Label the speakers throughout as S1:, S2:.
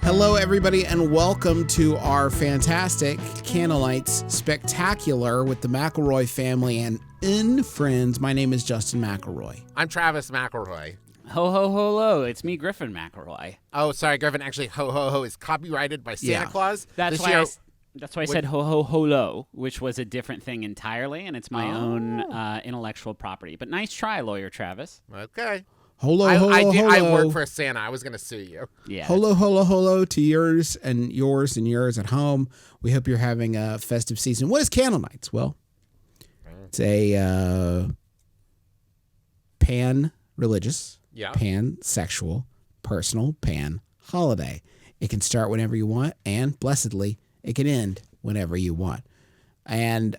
S1: Hello, everybody, and welcome to our fantastic Candlenights Spectacular with the McElroy family and friends. My name is Justin McElroy.
S2: I'm Travis McElroy.
S3: Ho, ho, ho, lo. It's me, Griffin McElroy.
S2: Oh, sorry, Griffin. Actually, ho, ho, ho is copyrighted by Santa Claus.
S3: That's why I said ho, ho, ho, lo, which was a different thing entirely, and it's my own intellectual property. But nice try, lawyer Travis.
S2: Okay.
S1: Holo,
S2: I work for Santa. I was going to sue you.
S3: Yeah.
S1: Holo to yours and yours at home. We hope you're having a festive season. What is Candlenights? Well, it's a pan-religious, pan-sexual, personal, pan-holiday. It can start whenever you want, and blessedly, it can end whenever you want. And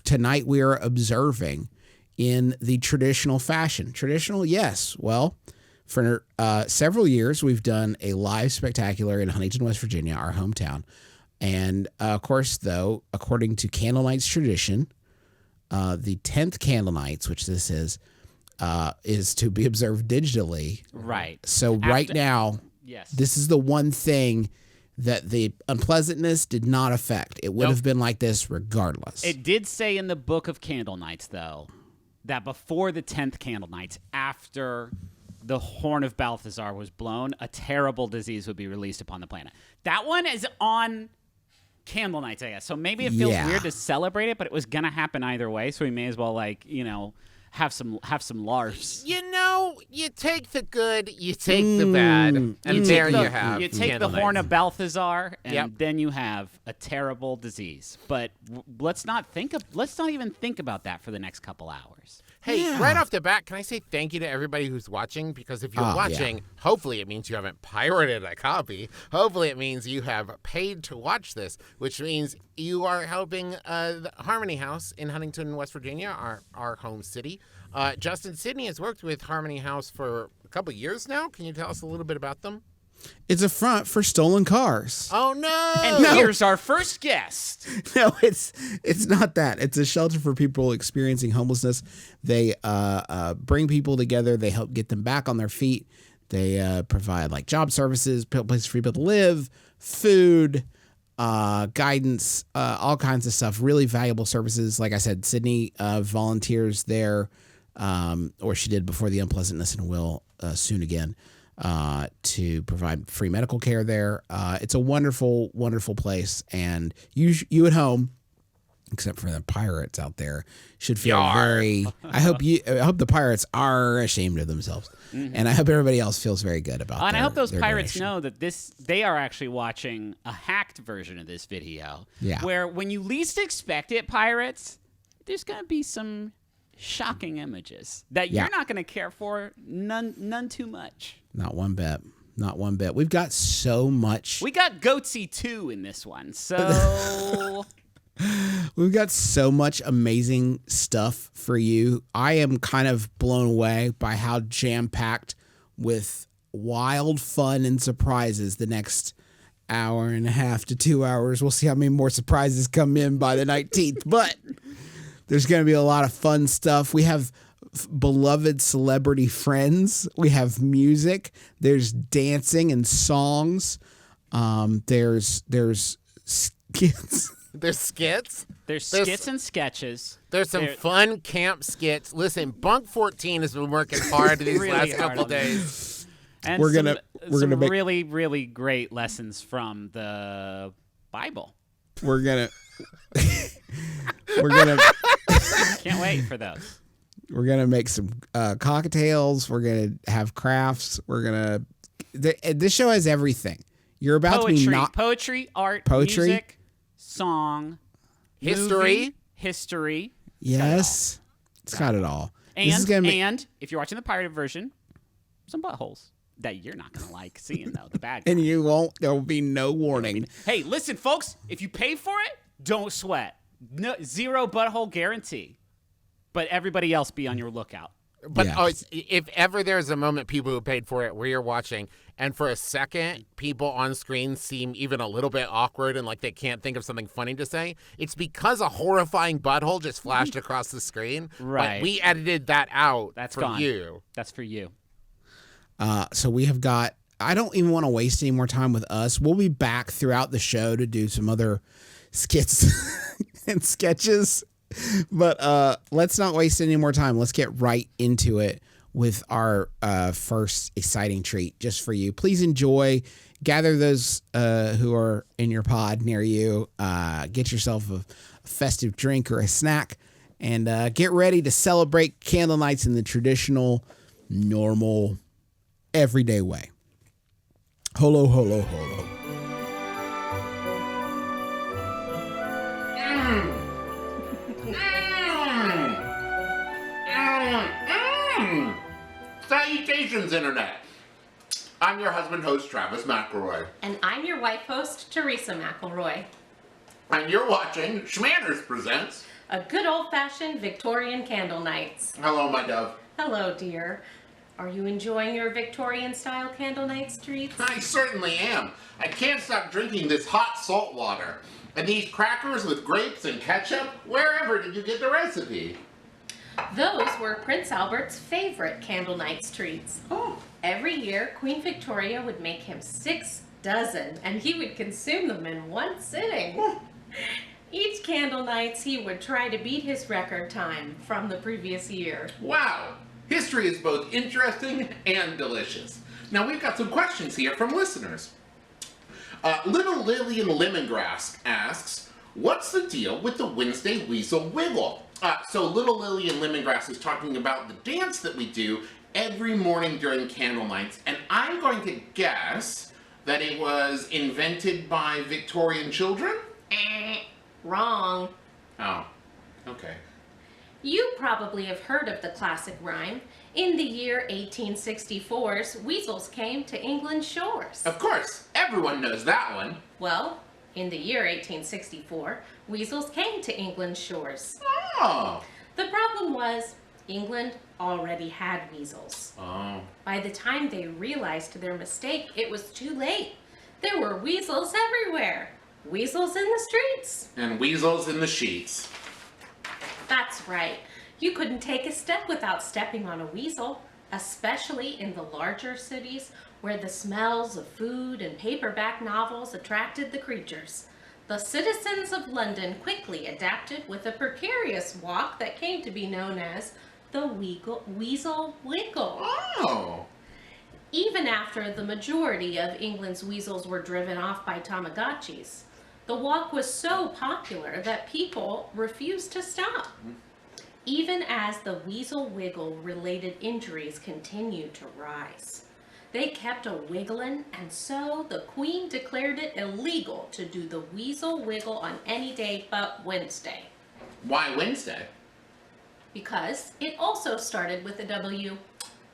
S1: tonight we are observing in the traditional fashion. Traditional, yes. Well, for several years, we've done a live spectacular in Huntington, West Virginia, our hometown. And, of course, though, according to Candlenights tradition, the 10th Candlenights, which this is to be observed digitally.
S3: Right.
S1: So right now,
S3: yes,
S1: this is the one thing that the unpleasantness did not affect. It would have been like this regardless.
S3: It did say in the Book of Candlenights, though, that before the 10th Candlenights, after the horn of Balthazar was blown, a terrible disease would be released upon the planet. That one is on Candlenights, I guess. So maybe it feels weird to celebrate it, but it was going to happen either way, so we may as well, have some larfs.
S2: You take the good, you take the bad, and there you have.
S3: You take the horn of Balthazar, and then you have a terrible disease. But let's not even think about that for the next couple hours.
S2: Hey, right off the bat, can I say thank you to everybody who's watching? Because if you're watching, hopefully it means you haven't pirated a copy. Hopefully it means you have paid to watch this, which means you are helping the Harmony House in Huntington, West Virginia, our home city. Justin Sidney has worked with Harmony House for a couple of years now. Can you tell us a little bit about them?
S1: It's a front for stolen cars.
S2: Oh, no.
S3: And here's our first guest.
S1: No, it's not that. It's a shelter for people experiencing homelessness. They bring people together. They help get them back on their feet. They provide like job services, places for people to live, food, guidance, all kinds of stuff. Really valuable services. Like I said, Sydney volunteers there, or she did before the unpleasantness, and will soon again. To provide free medical care there. It's a wonderful, wonderful place. And you at home, except for the pirates out there, should feel very... I hope the pirates are ashamed of themselves. Mm-hmm. And I hope everybody else feels very good about
S3: And I hope those pirates
S1: donation.
S3: know that they are actually watching a hacked version of this video.
S1: Yeah.
S3: Where when you least expect it, pirates, there's going to be some shocking images that you're not going to care for none too much.
S1: Not one bit. Not one bit. We've got so much.
S3: We got Goatsy 2 in this one, so...
S1: We've got so much amazing stuff for you. I am kind of blown away by how jam-packed with wild fun and surprises the next hour and a half to 2 hours. We'll see how many more surprises come in by the 19th, but there's going to be a lot of fun stuff. We have beloved celebrity friends. We have music. There's dancing and songs. There's skits.
S2: There's skits.
S3: There's skits and sketches.
S2: There's some fun camp skits. Listen, Bunk 14 has been working hard these
S3: really
S2: last couple days.
S3: And
S1: we're gonna make
S3: really, really great lessons from the Bible.
S1: We're gonna
S3: Can't wait for those.
S1: We're gonna make some cocktails. We're gonna have crafts. This show has everything. You're about to be
S3: poetry, art,
S1: poetry,
S3: music, song,
S2: history.
S1: Yes, it's got it all.
S3: And if you're watching the pirated version, some buttholes that you're not gonna like seeing though. The bad guy.
S1: And you won't. There will be no warning.
S3: Hey, listen, folks. If you pay for it, don't sweat. No, zero butthole guarantee. But everybody else be on your lookout.
S2: But if ever there's a moment people who paid for it where you're watching, and for a second people on screen seem even a little bit awkward and like they can't think of something funny to say, it's because a horrifying butthole just flashed across the screen.
S3: Right.
S2: But we edited that out.
S3: That's
S2: for
S3: gone.
S2: you.
S3: That's for you.
S1: So we have got I don't even want to waste any more time with us. We'll be back throughout the show to do some other skits and sketches. But let's not waste any more time. Let's get right into it with our first exciting treat just for you. Please enjoy. Gather those who are in your pod near you. Get yourself a festive drink or a snack. And get ready to celebrate Candle Nights in the traditional, normal, everyday way. Holo, holo, holo.
S2: Salutations, Internet. I'm your husband host, Travis McElroy.
S4: And I'm your wife host, Teresa McElroy.
S2: And you're watching Shmanners Presents
S4: A good old-fashioned Victorian candle nights.
S2: Hello, my dove.
S4: Hello, dear. Are you enjoying your Victorian-style candle nights treats?
S2: I certainly am. I can't stop drinking this hot salt water. And these crackers with grapes and ketchup, wherever did you get the recipe?
S4: Those were Prince Albert's favorite candle nights treats.
S2: Oh.
S4: Every year, Queen Victoria would make him 6 dozen, and he would consume them in one sitting. Each candle nights, he would try to beat his record time from the previous year.
S2: Wow. History is both interesting and delicious. Now we've got some questions here from listeners. Little Lillian Lemongrass asks, what's the deal with the Wednesday Weasel Wiggle? So Little Lillian Lemongrass is talking about the dance that we do every morning during candle nights, and I'm going to guess that it was invented by Victorian children?
S4: Wrong.
S2: Oh, okay.
S4: You probably have heard of the classic rhyme. In the year 1864's, weasels came to England's shores.
S2: Of course, everyone knows that one.
S4: Well, in the year 1864, weasels came to England's shores.
S2: Oh.
S4: The problem was, England already had weasels.
S2: Oh.
S4: By the time they realized their mistake, it was too late. There were weasels everywhere. Weasels in the streets.
S2: And weasels in the sheets.
S4: That's right. You couldn't take a step without stepping on a weasel, especially in the larger cities where the smells of food and paperback novels attracted the creatures. The citizens of London quickly adapted with a precarious walk that came to be known as the Weasel Wiggle.
S2: Oh.
S4: Even after the majority of England's weasels were driven off by Tamagotchis, the walk was so popular that people refused to stop. Even as the Weasel Wiggle related injuries continued to rise. They kept a wiggling, and so the Queen declared it illegal to do the Weasel Wiggle on any day but Wednesday.
S2: Why Wednesday?
S4: Because it also started with a W.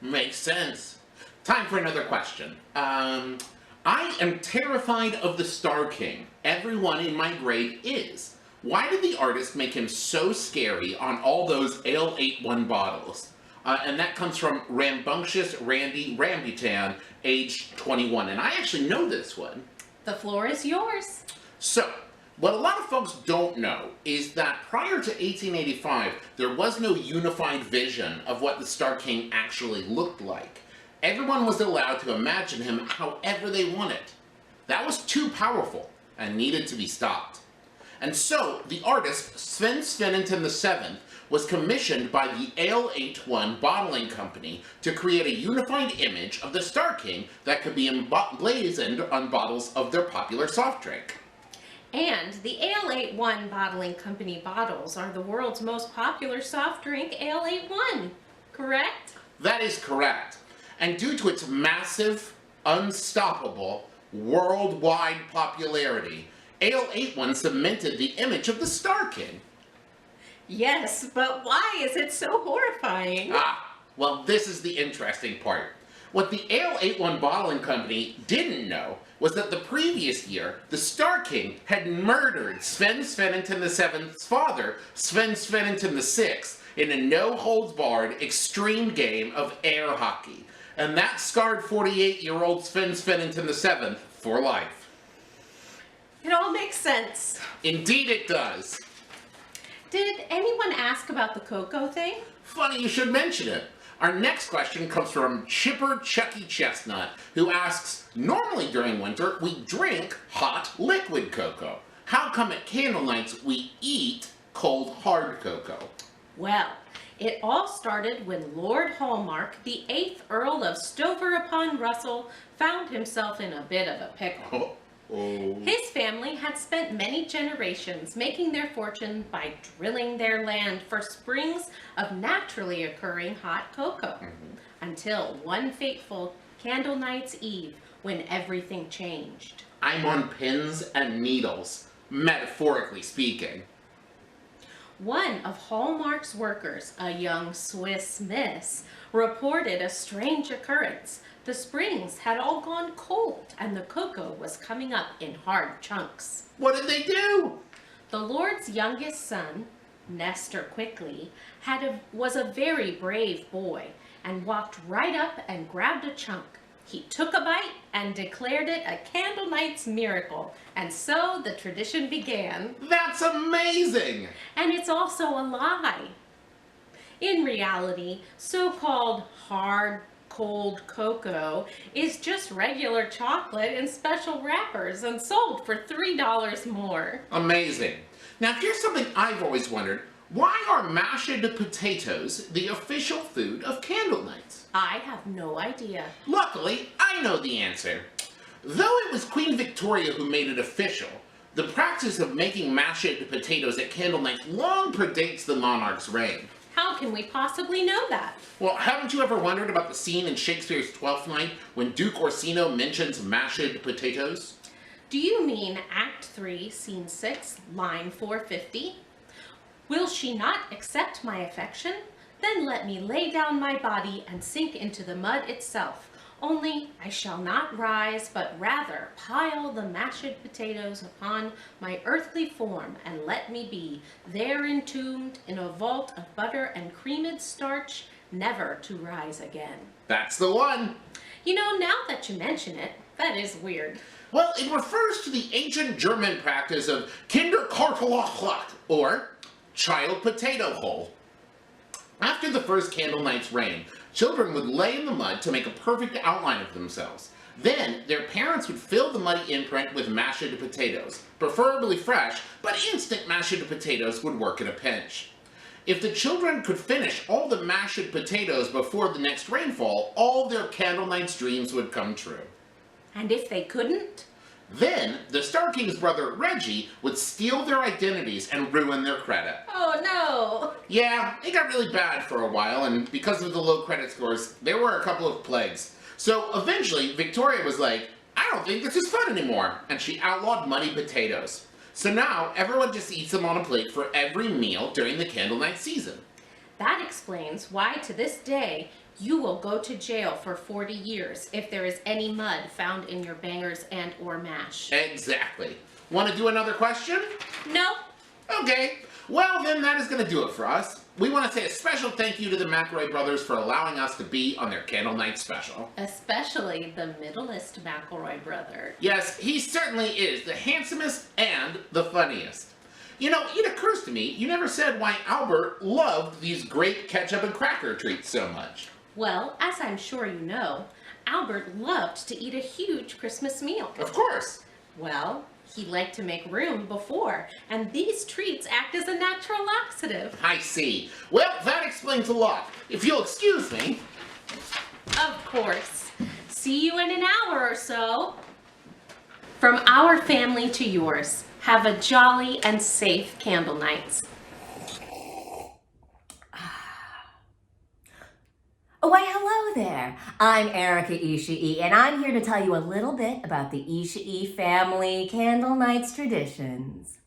S2: Makes sense. Time for another question. I am terrified of the Star King. Everyone in my grade is. Why did the artist make him so scary on all those Ale 81 bottles? And that comes from Rambunctious Randy Rambutan, age 21. And I actually know this one.
S4: The floor is yours.
S2: So, what a lot of folks don't know is that prior to 1885, there was no unified vision of what the Star King actually looked like. Everyone was allowed to imagine him however they wanted. That was too powerful and needed to be stopped. And so, the artist, Sven Svennington VII, was commissioned by the Ale 81 bottling company to create a unified image of the Star King that could be emblazoned on bottles of their popular soft drink.
S4: And the Ale 81 bottling company bottles are the world's most popular soft drink, Ale 81, correct?
S2: That is correct. And due to its massive, unstoppable, worldwide popularity, Ale 81 cemented the image of the Star King.
S4: Yes, but why is it so horrifying?
S2: Well, this is the interesting part. What the Ale 81 bottling company didn't know was that the previous year, the Star King had murdered Sven Svennington VII's father, Sven Svennington VI, in a no-holds-barred extreme game of air hockey. And that scarred 48-year-old Sven Svennington VII for life.
S4: It all makes sense.
S2: Indeed it does.
S4: Did anyone ask about the cocoa thing?
S2: Funny you should mention it. Our next question comes from Chipper Chucky Chestnut, who asks, normally during winter, we drink hot liquid cocoa. How come at candle nights we eat cold hard cocoa?
S4: Well, it all started when Lord Hallmark, the 8th Earl of Stover-upon-Russell, found himself in a bit of a pickle. His family had spent many generations making their fortune by drilling their land for springs of naturally occurring hot cocoa, until one fateful Candle Night's Eve when everything changed.
S2: I'm on pins and needles, metaphorically speaking.
S4: One of Hallmark's workers, a young Swiss miss, reported a strange occurrence. The springs had all gone cold and the cocoa was coming up in hard chunks.
S2: What did they do?
S4: The Lord's youngest son, Nestor Quickly, was a very brave boy and walked right up and grabbed a chunk. He took a bite and declared it a Candle Night's miracle, and so the tradition began.
S2: That's amazing!
S4: And it's also a lie. In reality, so-called hard, cold cocoa is just regular chocolate in special wrappers and sold for $3 more.
S2: Amazing. Now here's something I've always wondered. Why are mashed potatoes the official food of candle nights?
S4: I have no idea.
S2: Luckily, I know the answer. Though it was Queen Victoria who made it official, the practice of making mashed potatoes at candle nights long predates the monarch's reign.
S4: How can we possibly know that?
S2: Well, haven't you ever wondered about the scene in Shakespeare's Twelfth Night when Duke Orsino mentions mashed potatoes?
S4: Do you mean Act 3, Scene 6, line 450? Will she not accept my affection? Then let me lay down my body and sink into the mud itself. Only I shall not rise, but rather pile the mashed potatoes upon my earthly form, and let me be there entombed in a vault of butter and creamed starch, never to rise again.
S2: That's the one.
S4: You know, now that you mention it, that is weird.
S2: Well, it refers to the ancient German practice of Kinderkartoffelsalat, or child potato hole. After the first candle night's reign, children would lay in the mud to make a perfect outline of themselves. Then, their parents would fill the muddy imprint with mashed potatoes, preferably fresh, but instant mashed potatoes would work in a pinch. If the children could finish all the mashed potatoes before the next rainfall, all their candle night's dreams would come true.
S4: And if they couldn't?
S2: Then, the Star King's brother Reggie would steal their identities and ruin their credit.
S4: Oh no!
S2: Yeah, it got really bad for a while, and because of the low credit scores, there were a couple of plagues. So eventually, Victoria was like, I don't think this is fun anymore, and she outlawed muddy potatoes. So now, everyone just eats them on a plate for every meal during the candle night season.
S4: That explains why to this day, you will go to jail for 40 years if there is any mud found in your bangers and or mash.
S2: Exactly. Want to do another question?
S4: Nope.
S2: Okay. Well, then that is going to do it for us. We want to say a special thank you to the McElroy brothers for allowing us to be on their Candle Night Special.
S4: Especially the middleest McElroy brother.
S2: Yes, he certainly is the handsomest and the funniest. You know, it occurs to me, you never said why Albert loved these great ketchup and cracker treats so much.
S4: Well, as I'm sure you know, Albert loved to eat a huge Christmas meal.
S2: Of course.
S4: Well, he liked to make room before, and these treats act as a natural laxative.
S2: I see. Well, that explains a lot. If you'll excuse me.
S4: Of course. See you in an hour or so. From our family to yours, have a jolly and safe candle nights.
S5: Oh, why, hello there. I'm Erica Ishii, and I'm here to tell you a little bit about the Ishii family candle nights traditions.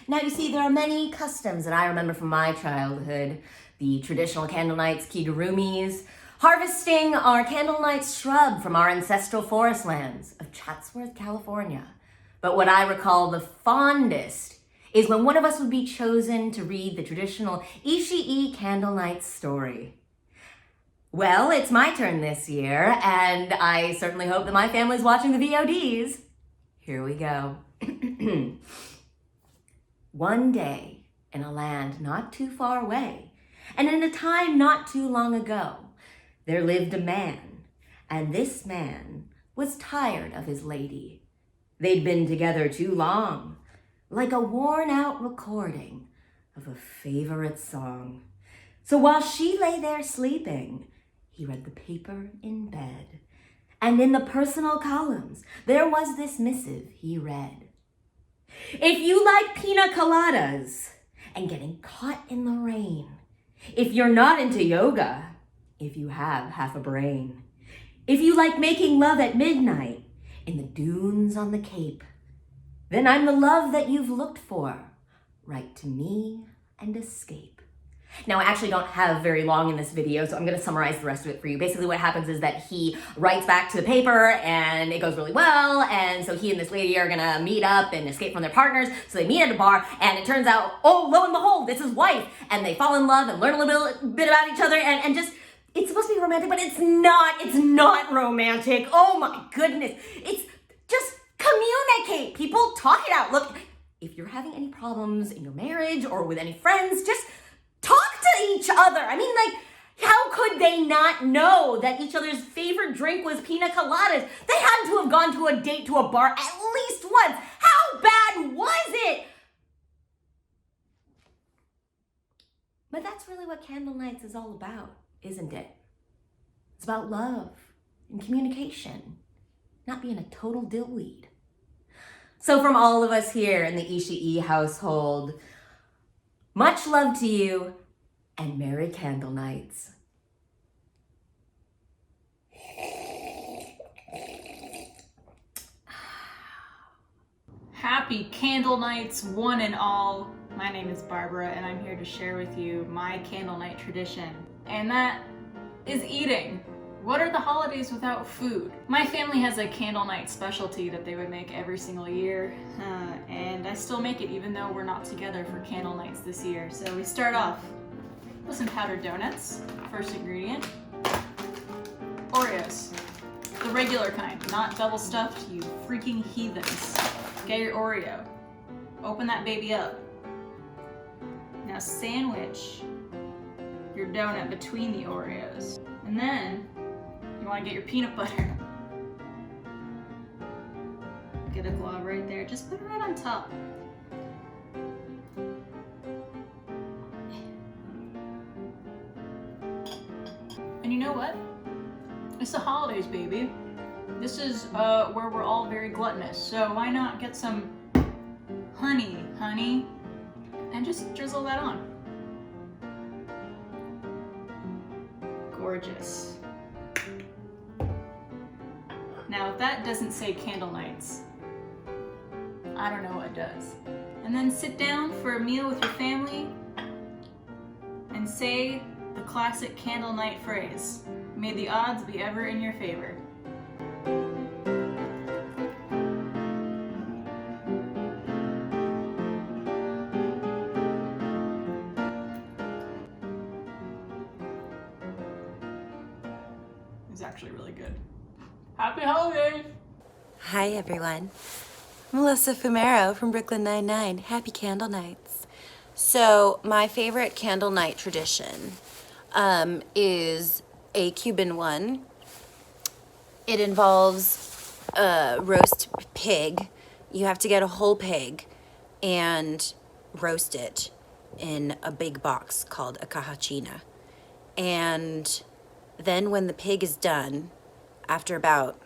S5: Now, you see, there are many customs that I remember from my childhood. The traditional candle nights kigurumis, harvesting our candle night shrub from our ancestral forest lands of Chatsworth, California. But what I recall the fondest is when one of us would be chosen to read the traditional Ishii candle night story. Well, it's my turn this year, and I certainly hope that my family's watching the VODs. Here we go. One day, in a land not too far away, And in a time not too long ago, there lived a man, and this man was tired of his lady. They'd been together too long, like a worn-out recording of a favorite song. So while she lay there sleeping, he read the paper in bed. And in the personal columns, there was this missive he read. If you like pina coladas and getting caught in the rain, if you're not into yoga, if you have half a brain, if you like making love at midnight in the dunes on the Cape, then I'm the love that you've looked for. Write to me and escape. Now, I actually don't have very long in this video, so I'm going to summarize the rest of it for you. Basically, what happens is that he writes back to the paper, and it goes really well, and so he and this lady are going to meet up and escape from their partners. So they meet at a bar, and it turns out, oh, lo and behold, it's his wife, and they fall in love and learn a little bit about each other, and just, it's supposed to be romantic, but it's not romantic. Oh my goodness. It's just communicate, people. Talk it out. Look, if you're having any problems in your marriage or with any friends, just talk to each other. I mean, like, how could they not know that each other's favorite drink was pina coladas? They had to have gone to a date to a bar at least once. How bad was it? But that's really what Candle Nights is all about, isn't it? It's about love and communication, not being a total dillweed. So from all of us here in the Ishii household, much love to you, and Merry Candle Nights.
S6: Happy Candle Nights, one and all. My name is Barbara, and I'm here to share with you my candle night tradition, and that is eating. What are the holidays without food? My family has a candle night specialty that they would make every single year, and I still make it even though we're not together for candle nights this year. So we start off with some powdered donuts, first ingredient. Oreos, the regular kind, not double stuffed, you freaking heathens. Get your Oreo, open that baby up. Now sandwich your donut between the Oreos, and then you want to get your peanut butter. Get a glob right there. Just put it right on top. And you know what? It's the holidays, baby. This is where we're all very gluttonous. So why not get some honey, and just drizzle that on. Gorgeous. Now, if that doesn't say candle nights, I don't know what does. And then sit down for a meal with your family and say the classic candle night phrase. May the odds be ever in your favor. It's actually really good. Happy holidays!
S7: Hi everyone, Melissa Fumero from Brooklyn Nine-Nine. Happy Candle Nights. So my favorite candle night tradition is a Cuban one. It involves roast pig. You have to get a whole pig and roast it in a big box called a cajachina. And then when the pig is done, after about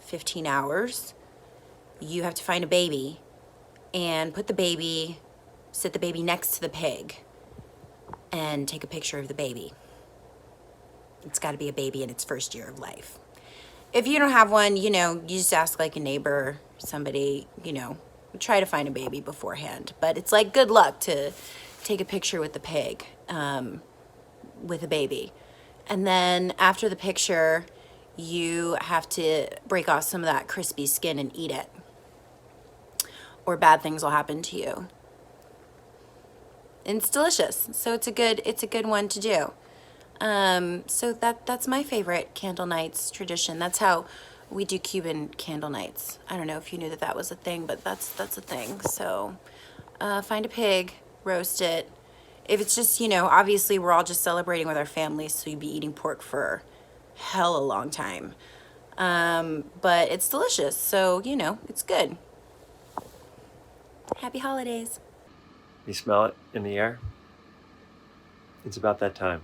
S7: 15 hours, you have to find a baby and sit the baby next to the pig and take a picture of the baby. It's got to be a baby in its first year of life. If you don't have one, you just ask like a neighbor, somebody, try to find a baby beforehand. But it's like good luck to take a picture with the pig, with a baby. And then after the picture, you have to break off some of that crispy skin and eat it, or bad things will happen to you. And it's delicious, so it's a good one to do. So that's my favorite candle nights tradition. That's how we do Cuban candle nights. I don't know if you knew that was a thing, but that's a thing. So find a pig, roast it. if it's just, obviously we're all just celebrating with our families, so you'd be eating pork for hell a long time. But it's delicious, so, it's good. Happy holidays.
S8: You smell it in the air? It's about that time.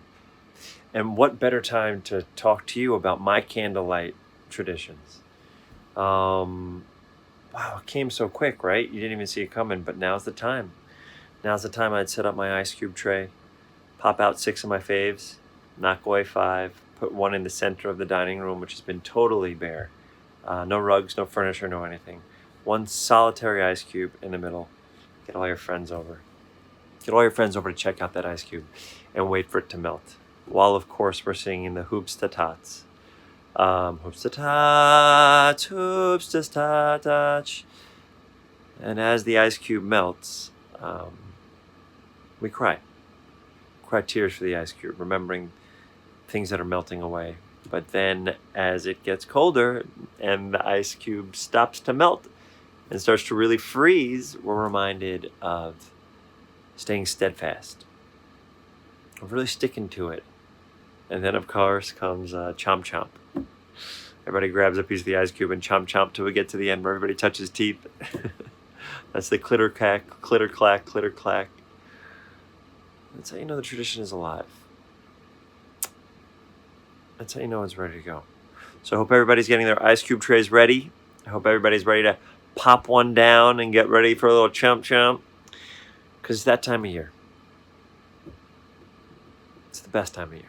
S8: And what better time to talk to you about my candlelight traditions? Wow, it came so quick, right? You didn't even see it coming, but now's the time. Now's the time I'd set up my ice cube tray, pop out 6 of my faves, knock away 5, put one in the center of the dining room, which has been totally bare. No rugs, no furniture, no anything. One solitary ice cube in the middle. Get all your friends over. Get all your friends over to check out that ice cube and wait for it to melt. While, of course, we're singing the hoops to tots. Hoops to tots, hoops to tots. And as the ice cube melts, we cry. Cry tears for the ice cube, remembering things that are melting away. But then as it gets colder and the ice cube stops to melt and starts to really freeze, we're reminded of staying steadfast, of really sticking to it. And then, of course, comes chomp chomp. Everybody grabs a piece of the ice cube and chomp chomp till we get to the end where everybody touches teeth. That's the clitter clack, clitter clack, clitter clack. That's how you know the tradition is alive. That's how you know it's ready to go. So I hope everybody's getting their ice cube trays ready. I hope everybody's ready to pop one down and get ready for a little chomp chomp. Because it's that time of year. It's the best time of year.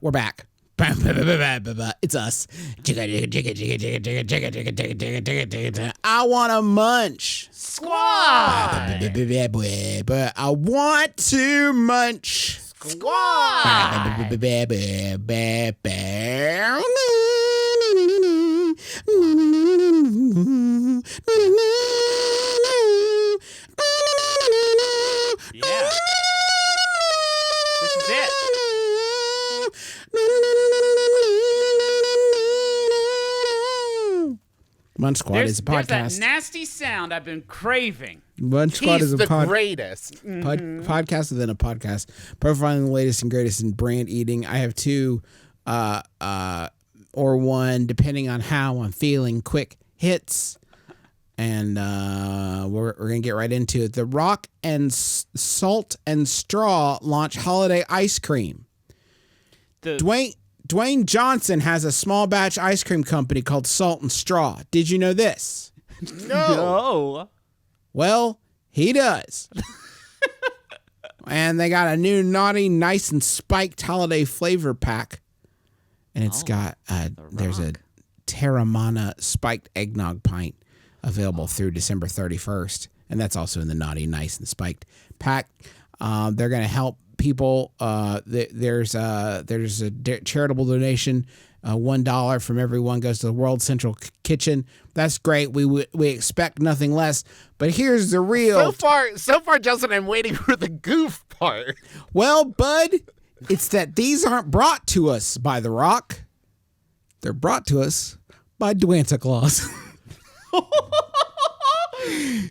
S1: We're back. It's us. I want to munch.
S2: Squad.
S1: I want to munch.
S2: Squad.
S3: Yeah. This is it.
S1: Munch Squad is a
S3: There's
S1: podcast.
S3: that nasty sound I've been craving.
S1: Munch Squad
S2: He's
S1: is a
S2: the greatest.
S1: podcast within a podcast, profiling the latest and greatest in brand eating. I have 2 or 1, depending on how I'm feeling, quick hits. And we're going to get right into it. The Rock and Salt and Straw launch holiday ice cream. Dwayne Johnson has a small batch ice cream company called Salt and Straw. Did you know this?
S3: No.
S1: Well, he does. And they got a new naughty, nice, and spiked holiday flavor pack. And it's got, there's a Terramana spiked eggnog pint available through December 31st. And that's also in the naughty, nice, and spiked pack. They're going to help people. There's a charitable donation. $1 from everyone goes to the World Central Kitchen. That's great. We expect nothing less. But here's the real.
S2: So far, Justin, I'm waiting for the goof part.
S1: Well, bud, it's that these aren't brought to us by The Rock. They're brought to us by Dwanta Claus.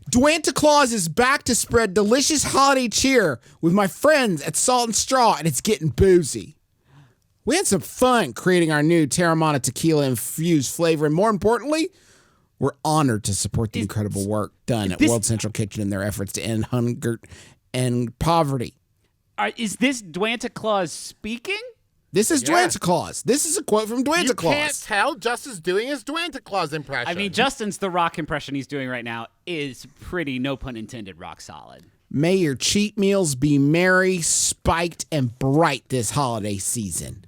S1: Dwanta Claus is back to spread delicious holiday cheer with my friends at Salt and Straw, and it's getting boozy. We had some fun creating our new Terramana tequila infused flavor, and more importantly, we're honored to support the incredible work done at World Central Kitchen in their efforts to end hunger and poverty.
S3: Is this Dwanta Claus speaking?
S1: This is Dwanta Claus. This is a quote from Dwanta Claus.
S2: You can't tell. Justin's doing his Dwanta Claus impression.
S3: I mean, Justin's The Rock impression he's doing right now is pretty, no pun intended, rock solid.
S1: May your cheat meals be merry, spiked, and bright this holiday season.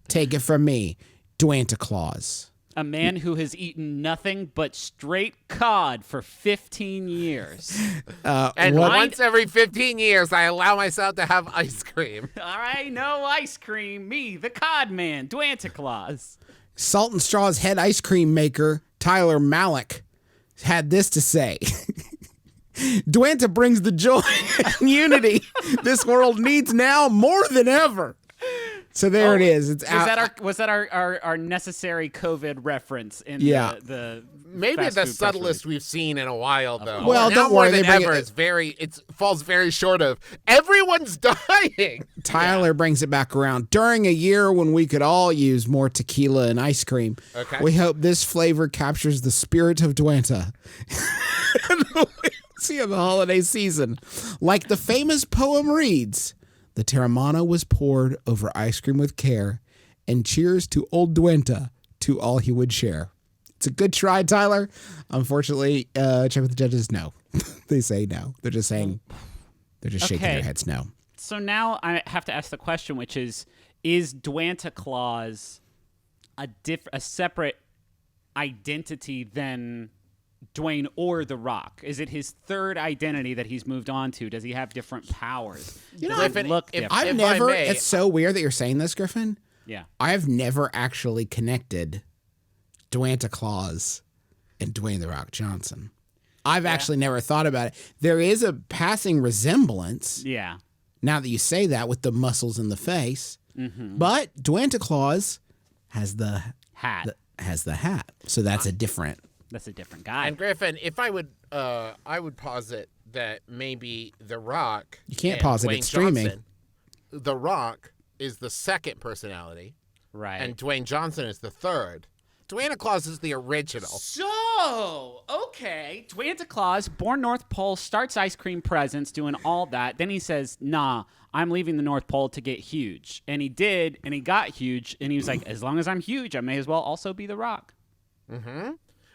S1: Take it from me, Dwanta Claus.
S3: A man who has eaten nothing but straight cod for 15 years.
S2: And once every 15 years, I allow myself to have ice cream.
S3: All right, no ice cream. Me, the cod man, Dwanta Claus.
S1: Salt and Straw's head ice cream maker, Tyler Malick, had this to say. Dwanta brings the joy and unity this world needs now more than ever. So it is. It's
S3: was that our necessary COVID reference in the
S2: maybe
S3: fast
S2: the
S3: food press
S2: subtlest we've seen in a while, though.
S1: Well,
S2: now
S1: don't
S2: more
S1: worry,
S2: than
S1: they bring
S2: ever, it falls very short of everyone's dying.
S1: Tyler brings it back around. During a year when we could all use more tequila and ice cream, we hope this flavor captures the spirit of Duanta. See in the holiday season. Like the famous poem reads, the Terramana was poured over ice cream with care, and cheers to old Duanta, to all he would share. It's a good try, Tyler. Unfortunately, check with the judges, no. They say no. They're just saying, they're just shaking their heads no.
S3: So now I have to ask the question, which is Duanta Claus a separate identity than Dwayne or The Rock? Is it his third identity that he's moved on to? Does he have different powers?
S1: You know, it's so weird that you're saying this, Griffin.
S3: Yeah.
S1: I have never actually connected Duanta Claus and Dwayne The Rock Johnson. I've actually never thought about it. There is a passing resemblance.
S3: Yeah.
S1: Now that you say that, with the muscles in the face. Mm-hmm. But Duanta Claus has the hat. So that's a different
S3: guy.
S2: And Griffin, if I would posit that maybe The Rock.
S1: You can't posit it. It's streaming.
S2: Johnson, The Rock is the second personality.
S3: Right.
S2: And Dwayne Johnson is the third. Duanta Claus is the original.
S3: So, okay. Duanta Claus, born North Pole, starts ice cream presents, doing all that. Then he says, nah, I'm leaving the North Pole to get huge. And he did, and he got huge. And he was like, as long as I'm huge, I may as well also be The Rock.
S2: Mm-hmm.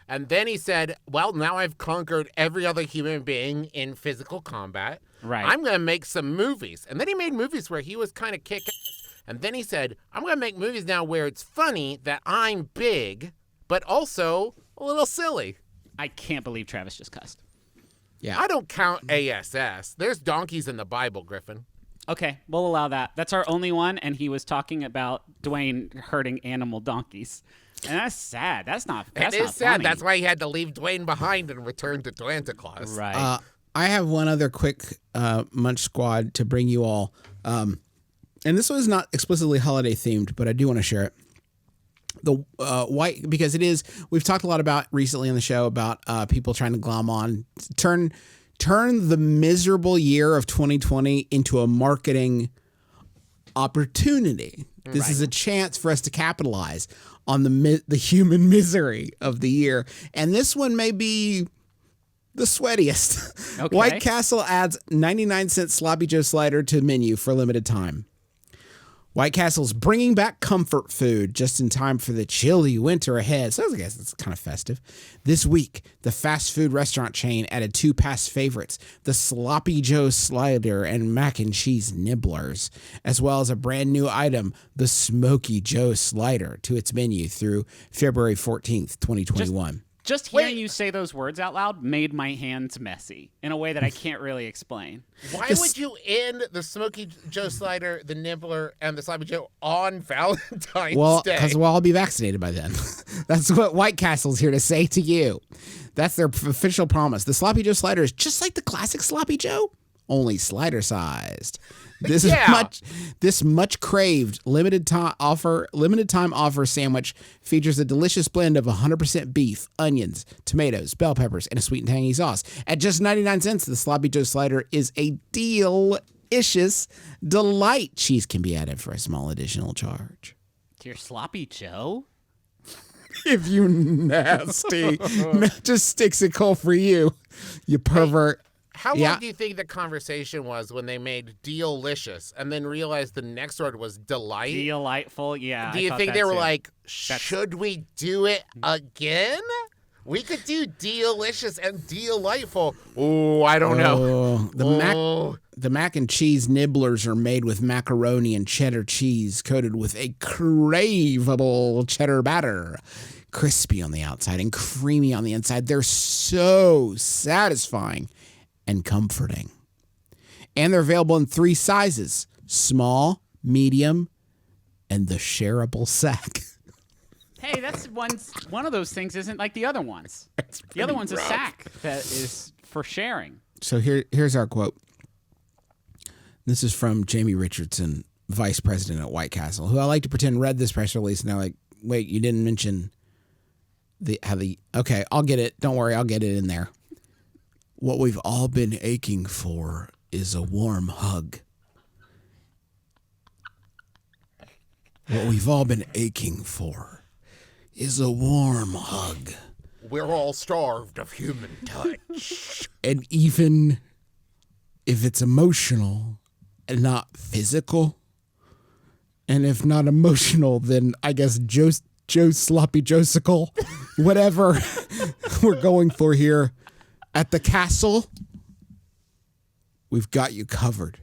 S2: And then he said, well, now I've conquered every other human being in physical combat.
S3: Right.
S2: I'm going to make some movies. And then he made movies where he was kind of kick-ass. And then he said, I'm going to make movies now where it's funny that I'm big, but also a little silly.
S3: I can't believe Travis just cussed.
S1: Yeah.
S2: I don't count ASS. There's donkeys in the Bible, Griffin.
S3: Okay, we'll allow that. That's our only one, and he was talking about Dwayne hurting animal donkeys. And that's sad. That's not sad.
S2: Funny. That's why he had to leave Dwayne behind and return to Duanta Claus.
S3: Right.
S1: I have one other quick Munch Squad to bring you all. And this one is not explicitly holiday themed, but I do want to share it. The white, because it is, we've talked a lot about recently on the show about people trying to glom on, turn the miserable year of 2020 into a marketing opportunity. This is a chance for us to capitalize on the human misery of the year. And this one may be the sweatiest.
S3: Okay.
S1: White Castle adds 99-cent Sloppy Joe slider to menu for a limited time. White Castle's bringing back comfort food just in time for the chilly winter ahead. So I guess it's kind of festive. This week, the fast food restaurant chain added 2 past favorites, the Sloppy Joe Slider and Mac and Cheese Nibblers, as well as a brand new item, the Smoky Joe Slider, to its menu through February 14th, 2021.
S3: Just hearing you say those words out loud made my hands messy in a way that I can't really explain.
S2: Why would you end the Smoky Joe Slider, the Nibbler, and the Sloppy Joe on Valentine's Day?
S1: Well, because we'll all be vaccinated by then. That's what White Castle's here to say to you. That's their official promise. The Sloppy Joe Slider is just like the classic Sloppy Joe, only slider sized. This is much craved limited time offer sandwich features a delicious blend of 100% beef, onions, tomatoes, bell peppers, and a sweet and tangy sauce. At just 99 cents, the Sloppy Joe Slider is a delicious delight. Cheese can be added for a small additional charge.
S3: Dear Sloppy Joe?
S1: If you nasty, just sticks it cold for you, you pervert.
S2: How long do you think the conversation was when they made Dealicious and then realized the next word was delight?
S3: Delightful, yeah.
S2: Do you think they were like, should we do it again? We could do Dealicious and Delightful. Oh, I don't know.
S1: The mac and cheese nibblers are made with macaroni and cheddar cheese coated with a craveable cheddar batter. Crispy on the outside and creamy on the inside. They're so satisfying and comforting. And they're available in 3 sizes: small, medium, and the shareable sack.
S3: Hey, that's one of those things isn't like the other ones. The other one's rough. A sack that is for sharing.
S1: So here's our quote. This is from Jamie Richardson, vice president at White Castle, who I like to pretend read this press release, and they're like, wait, you didn't mention Okay, I'll get it. Don't worry, I'll get it in there. What we've all been aching for is a warm hug. What we've all been aching for is a warm hug.
S2: We're all starved of human touch.
S1: And even if it's emotional and not physical, and if not emotional, then I guess Joe's sloppy Josicle, whatever we're going for here at the castle, we've got you covered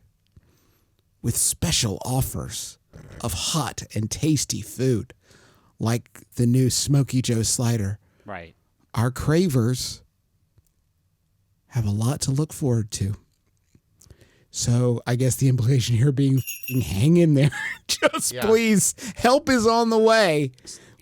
S1: with special offers of hot and tasty food, like the new Smoky Joe slider.
S3: Right.
S1: Our cravers have a lot to look forward to. So I guess the implication here being hang in there. Please, help is on the way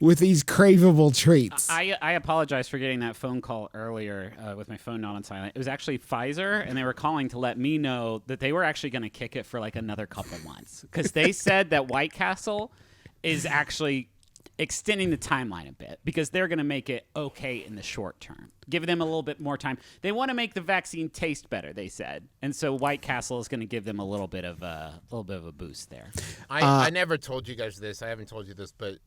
S1: with these craveable treats.
S3: I apologize for getting that phone call earlier with my phone not on silent. It was actually Pfizer, and they were calling to let me know that they were actually going to kick it for like another couple months because they said that White Castle is actually extending the timeline a bit because they're going to make it okay in the short term, giving them a little bit more time. They want to make the vaccine taste better, they said, and so White Castle is going to give them a little bit of a boost there.
S2: I never told you guys this. I haven't told you this, but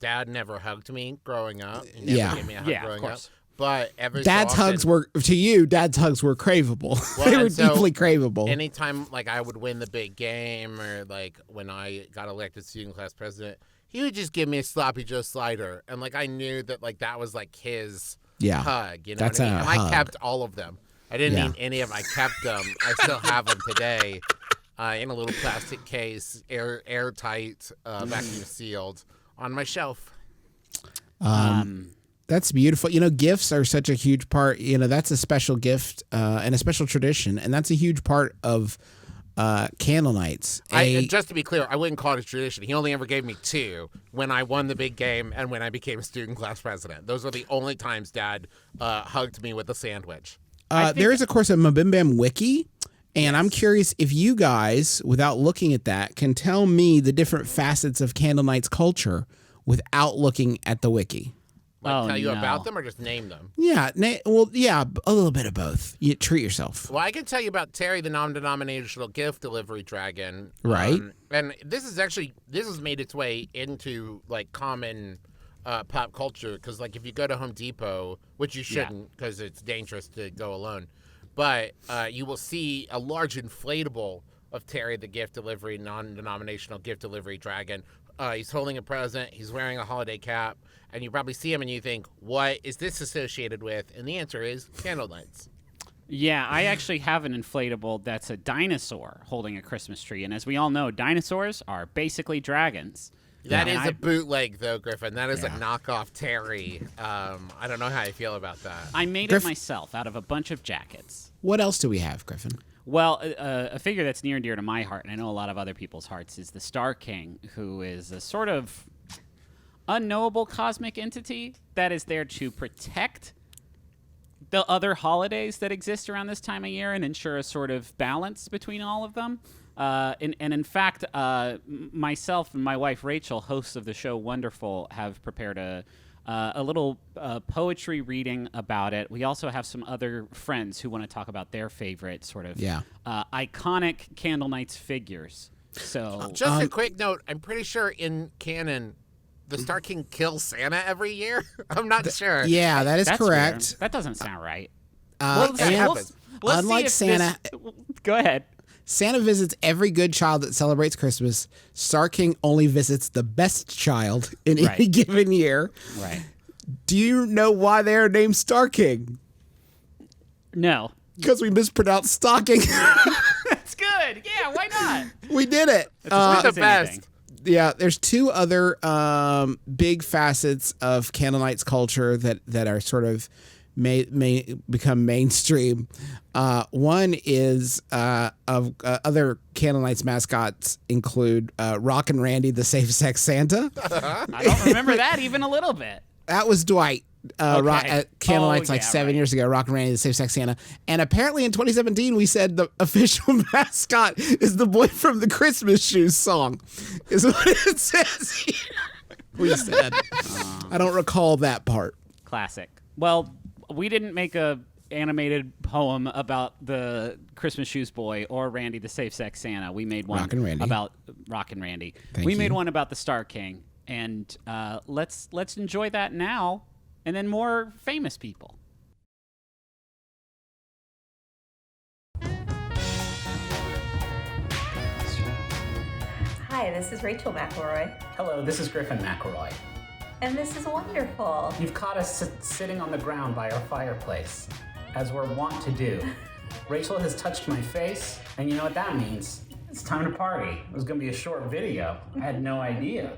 S2: Dad never hugged me growing up. He never gave me a hug growing up. But
S1: Dad's hugs were craveable.
S2: Well,
S1: they were deeply craveable.
S2: Anytime like I would win the big game or like when I got elected student class president, he would just give me a sloppy Joe slider, and like I knew that like that was like his hug. You know
S1: that's
S2: what I mean? And
S1: hug.
S2: I kept all of them. I didn't need any of them. I kept them. I still have them today in a little plastic case, airtight, vacuum sealed, on my shelf.
S1: That's beautiful. You know, gifts are such a huge part. You know, that's a special gift and a special tradition, and that's a huge part of candle nights.
S2: Just to be clear, I wouldn't call it a tradition. He only ever gave me 2 when I won the big game and when I became a student class president. Those were the only times Dad hugged me with a sandwich.
S1: There is, of course, a MBMBaM wiki, and I'm curious if you guys, without looking at that, can tell me the different facets of candle nights culture without looking at the wiki.
S2: Like tell you about them or just name them?
S1: Yeah, a little bit of both. You treat yourself.
S2: Well, I can tell you about Terry, the non-denominational gift delivery dragon.
S1: Right.
S2: And this has made its way into like common pop culture because like if you go to Home Depot, which you shouldn't because it's dangerous to go alone, but you will see a large inflatable of Terry, the gift delivery, non-denominational gift delivery dragon. He's holding a present. He's wearing a holiday cap. And you probably see him and you think, what is this associated with? And the answer is candle nights.
S3: Yeah, I actually have an inflatable that's a dinosaur holding a Christmas tree. And as we all know, dinosaurs are basically dragons.
S2: That is a bootleg, though, Griffin. That is a knockoff Terry. I don't know how I feel about that.
S3: I made it myself out of a bunch of jackets.
S1: What else do we have, Griffin?
S3: Well, a figure that's near and dear to my heart, and I know a lot of other people's hearts, is the Star King, who is a sort of unknowable cosmic entity that is there to protect the other holidays that exist around this time of year and ensure a sort of balance between all of them. And in fact, myself and my wife Rachel, hosts of the show Wonderful, have prepared a little poetry reading about it. We also have some other friends who want to talk about their favorite sort of iconic Candle Nights figures. So
S2: just a quick note, I'm pretty sure in canon, the Star King kills Santa every year. I'm not sure.
S1: Yeah, that's correct.
S3: Weird. That doesn't sound right.
S1: Unlike Santa,
S3: go ahead.
S1: Santa visits every good child that celebrates Christmas. Star King only visits the best child in any given year.
S3: Right.
S1: Do you know why they're named Star King?
S3: No.
S1: Because we mispronounced stocking.
S3: That's good. Yeah, why not?
S1: We did it.
S2: We're the best.
S1: Yeah, there's 2 other big facets of Candle Nights culture that are sort of may become mainstream. One is of other Candle Nights mascots include Rockin' Randy, the Safe Sex Santa.
S3: I don't remember that even a little bit.
S1: That was Dwight. At Candle Nights 7 years ago, Rockin' Randy, the Safe Sex Santa. And apparently in 2017, we said the official mascot is the boy from the Christmas Shoes song, is what it says here. We said. I don't recall that part.
S3: classic. Well, we didn't make a animated poem about the Christmas Shoes Boy or Randy the Safe Sex Santa. We made one about Rockin' Randy. We made one about the Star King, and let's enjoy that now, and then more famous people.
S5: Hi, this is Rachel McElroy.
S9: Hello, this is Griffin McElroy.
S5: And this is wonderful.
S9: You've caught us sitting on the ground by our fireplace, as we're wont to do. Rachel has touched my face, and you know what that means. It's time to party. It was going to be a short video. I had no idea.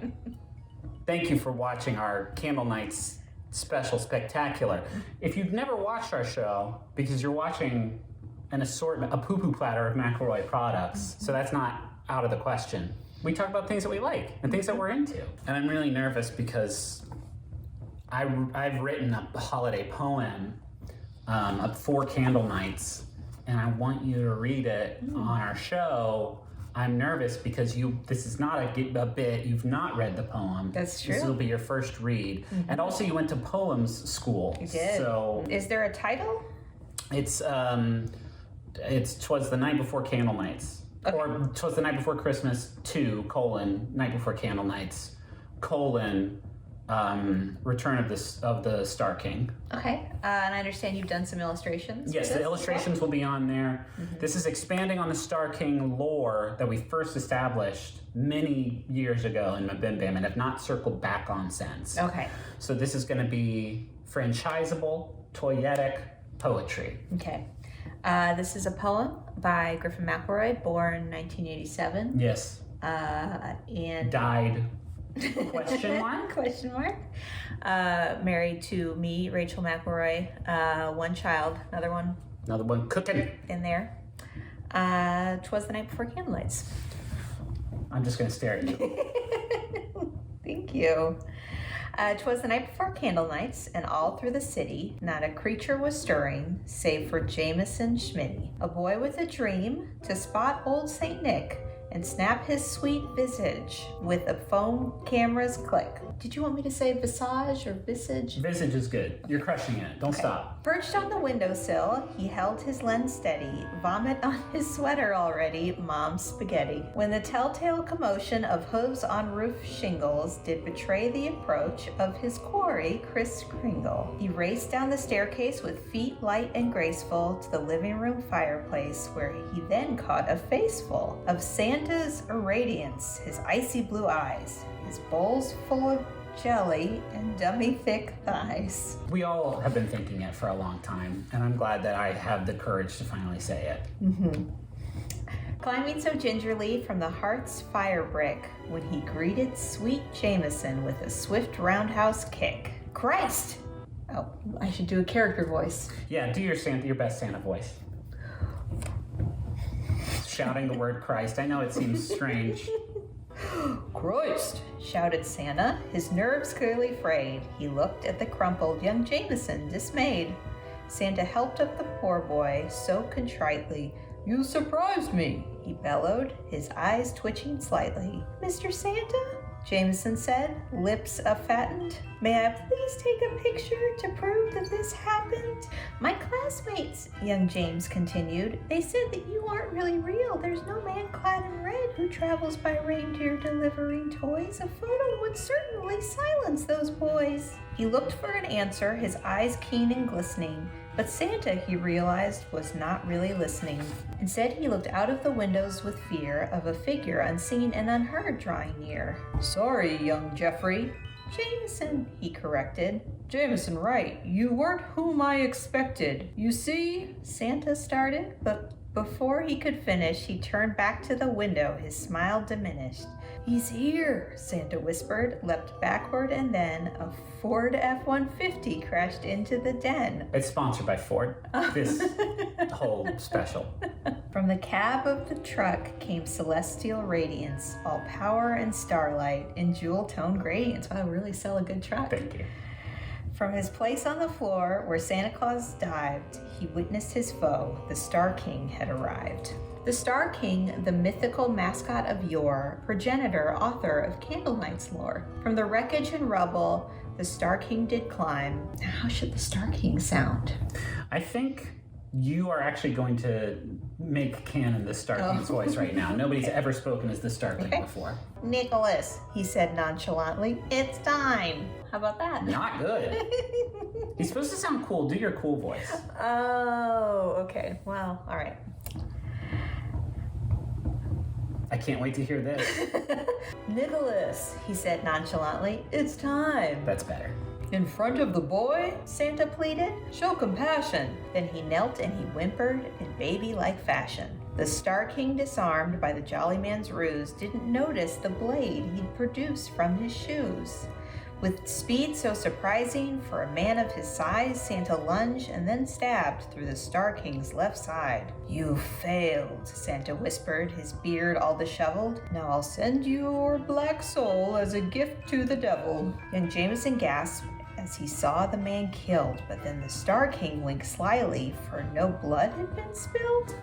S9: Thank you for watching our Candlenights Special Spectacular. If you've never watched our show, because you're watching an assortment, a poo-poo platter of McElroy products, so that's not out of the question. We talk about things that we like and things that we're into. And I'm really nervous because I've written a holiday poem for Candlenights, and I want you to read it on our show. I'm nervous because this is not a bit. You've not read the poem.
S5: That's true.
S9: This will be your first read. And also you went to poems school.
S5: You did.
S9: So
S5: is there a title?
S9: It's 'Twas the Night Before Candlenights. Okay. Or 'Twas the Night Before Christmas 2, Night Before Candlenights, Return of the Star King.
S5: Okay, and I understand you've done some illustrations.
S9: Yes, the illustrations will be on there. Mm-hmm. This is expanding on the Star King lore that we first established many years ago in MBMBaM and have not circled back on since.
S5: Okay.
S9: So this is going to be franchisable, toyetic poetry.
S5: Okay. This is a poem by Griffin McElroy, born 1987.
S9: Yes.
S5: And
S9: died. Question mark?
S5: Question mark. Married to me, Rachel McElroy. One child, another one
S9: cooking
S5: in there. 'Twas the Night Before Candlelights.
S9: I'm just gonna stare at you.
S5: Thank you. 'Twas the night before Candlenights, and all through the city not a creature was stirring, save for Jameson Schmitty, a boy with a dream to spot old Saint Nick and snap his sweet visage with a phone camera's click. Did you want me to say visage or visage?
S9: Visage is good. You're crushing it. Don't stop.
S5: Perched on the windowsill, he held his lens steady, vomit on his sweater already, mom's spaghetti. When the telltale commotion of hooves on roof shingles did betray the approach of his quarry, Kris Kringle, he raced down the staircase with feet light and graceful to the living room fireplace, where he then caught a faceful of Santa's radiance, his icy blue eyes, his bowls full of jelly and dummy thick thighs.
S9: We all have been thinking it for a long time, and I'm glad that I have the courage to finally say it.
S5: Mm-hmm. Climbing so gingerly from the hearth's fire brick, when he greeted sweet Jameson with a swift roundhouse kick. Christ! Oh, I should do a character voice.
S9: Yeah, do your best Santa voice. Shouting the word Christ. I know it seems strange.
S5: Christ! Shouted Santa, his nerves clearly frayed. He looked at the crumpled young Jameson, dismayed. Santa helped up the poor boy so contritely. You surprised me, he bellowed, his eyes twitching slightly. Mr. Santa? Jameson said, lips a-fattened. May I please take a picture to prove that this happened? My classmates, young James continued, they said that you aren't really real. There's no man clad in red who travels by reindeer delivering toys. A photo would certainly silence those boys. He looked for an answer, his eyes keen and glistening. But Santa, he realized, was not really listening. Instead, he looked out of the windows with fear of a figure unseen and unheard drawing near. Sorry, young Jeffrey. Jameson, he corrected. Jameson, right. You weren't whom I expected. You see? Santa started, but before he could finish, he turned back to the window, his smile diminished. He's here, Santa whispered, leapt backward, and then a Ford F-150 crashed into the den.
S9: It's sponsored by Ford, this whole special.
S5: From the cab of the truck came celestial radiance, all power and starlight in jewel-tone gradients. Wow, really sell a good truck.
S9: Thank you.
S5: From his place on the floor where Santa Claus dived, he witnessed his foe, the Star King, had arrived.
S10: The Star King, the mythical mascot of yore, progenitor, author of Candlenight's lore. From the wreckage and rubble, the Star King did climb. Now, how should the Star King sound?
S9: I think you are actually going to make canon the Star King's voice right now. Nobody's ever spoken as the Star King before.
S10: Nicholas, he said nonchalantly, it's time. How about that?
S9: Not good. He's supposed to sound cool. Do your cool voice.
S10: Oh, okay. Well, all right.
S9: I can't wait to hear this.
S10: Nicholas, he said nonchalantly, it's time.
S9: That's better.
S10: In front of the boy, Santa pleaded, show compassion. Then he knelt and he whimpered in baby-like fashion. The Star King, disarmed by the jolly man's ruse, didn't notice the blade he'd produced from his shoes. With speed so surprising for a man of his size, Santa lunged and then stabbed through the Star King's left side. You failed, Santa whispered, his beard all disheveled. Now I'll send your black soul as a gift to the devil. Young Jameson gasped as he saw the man killed, but then the Star King winked slyly, for no blood had been spilled.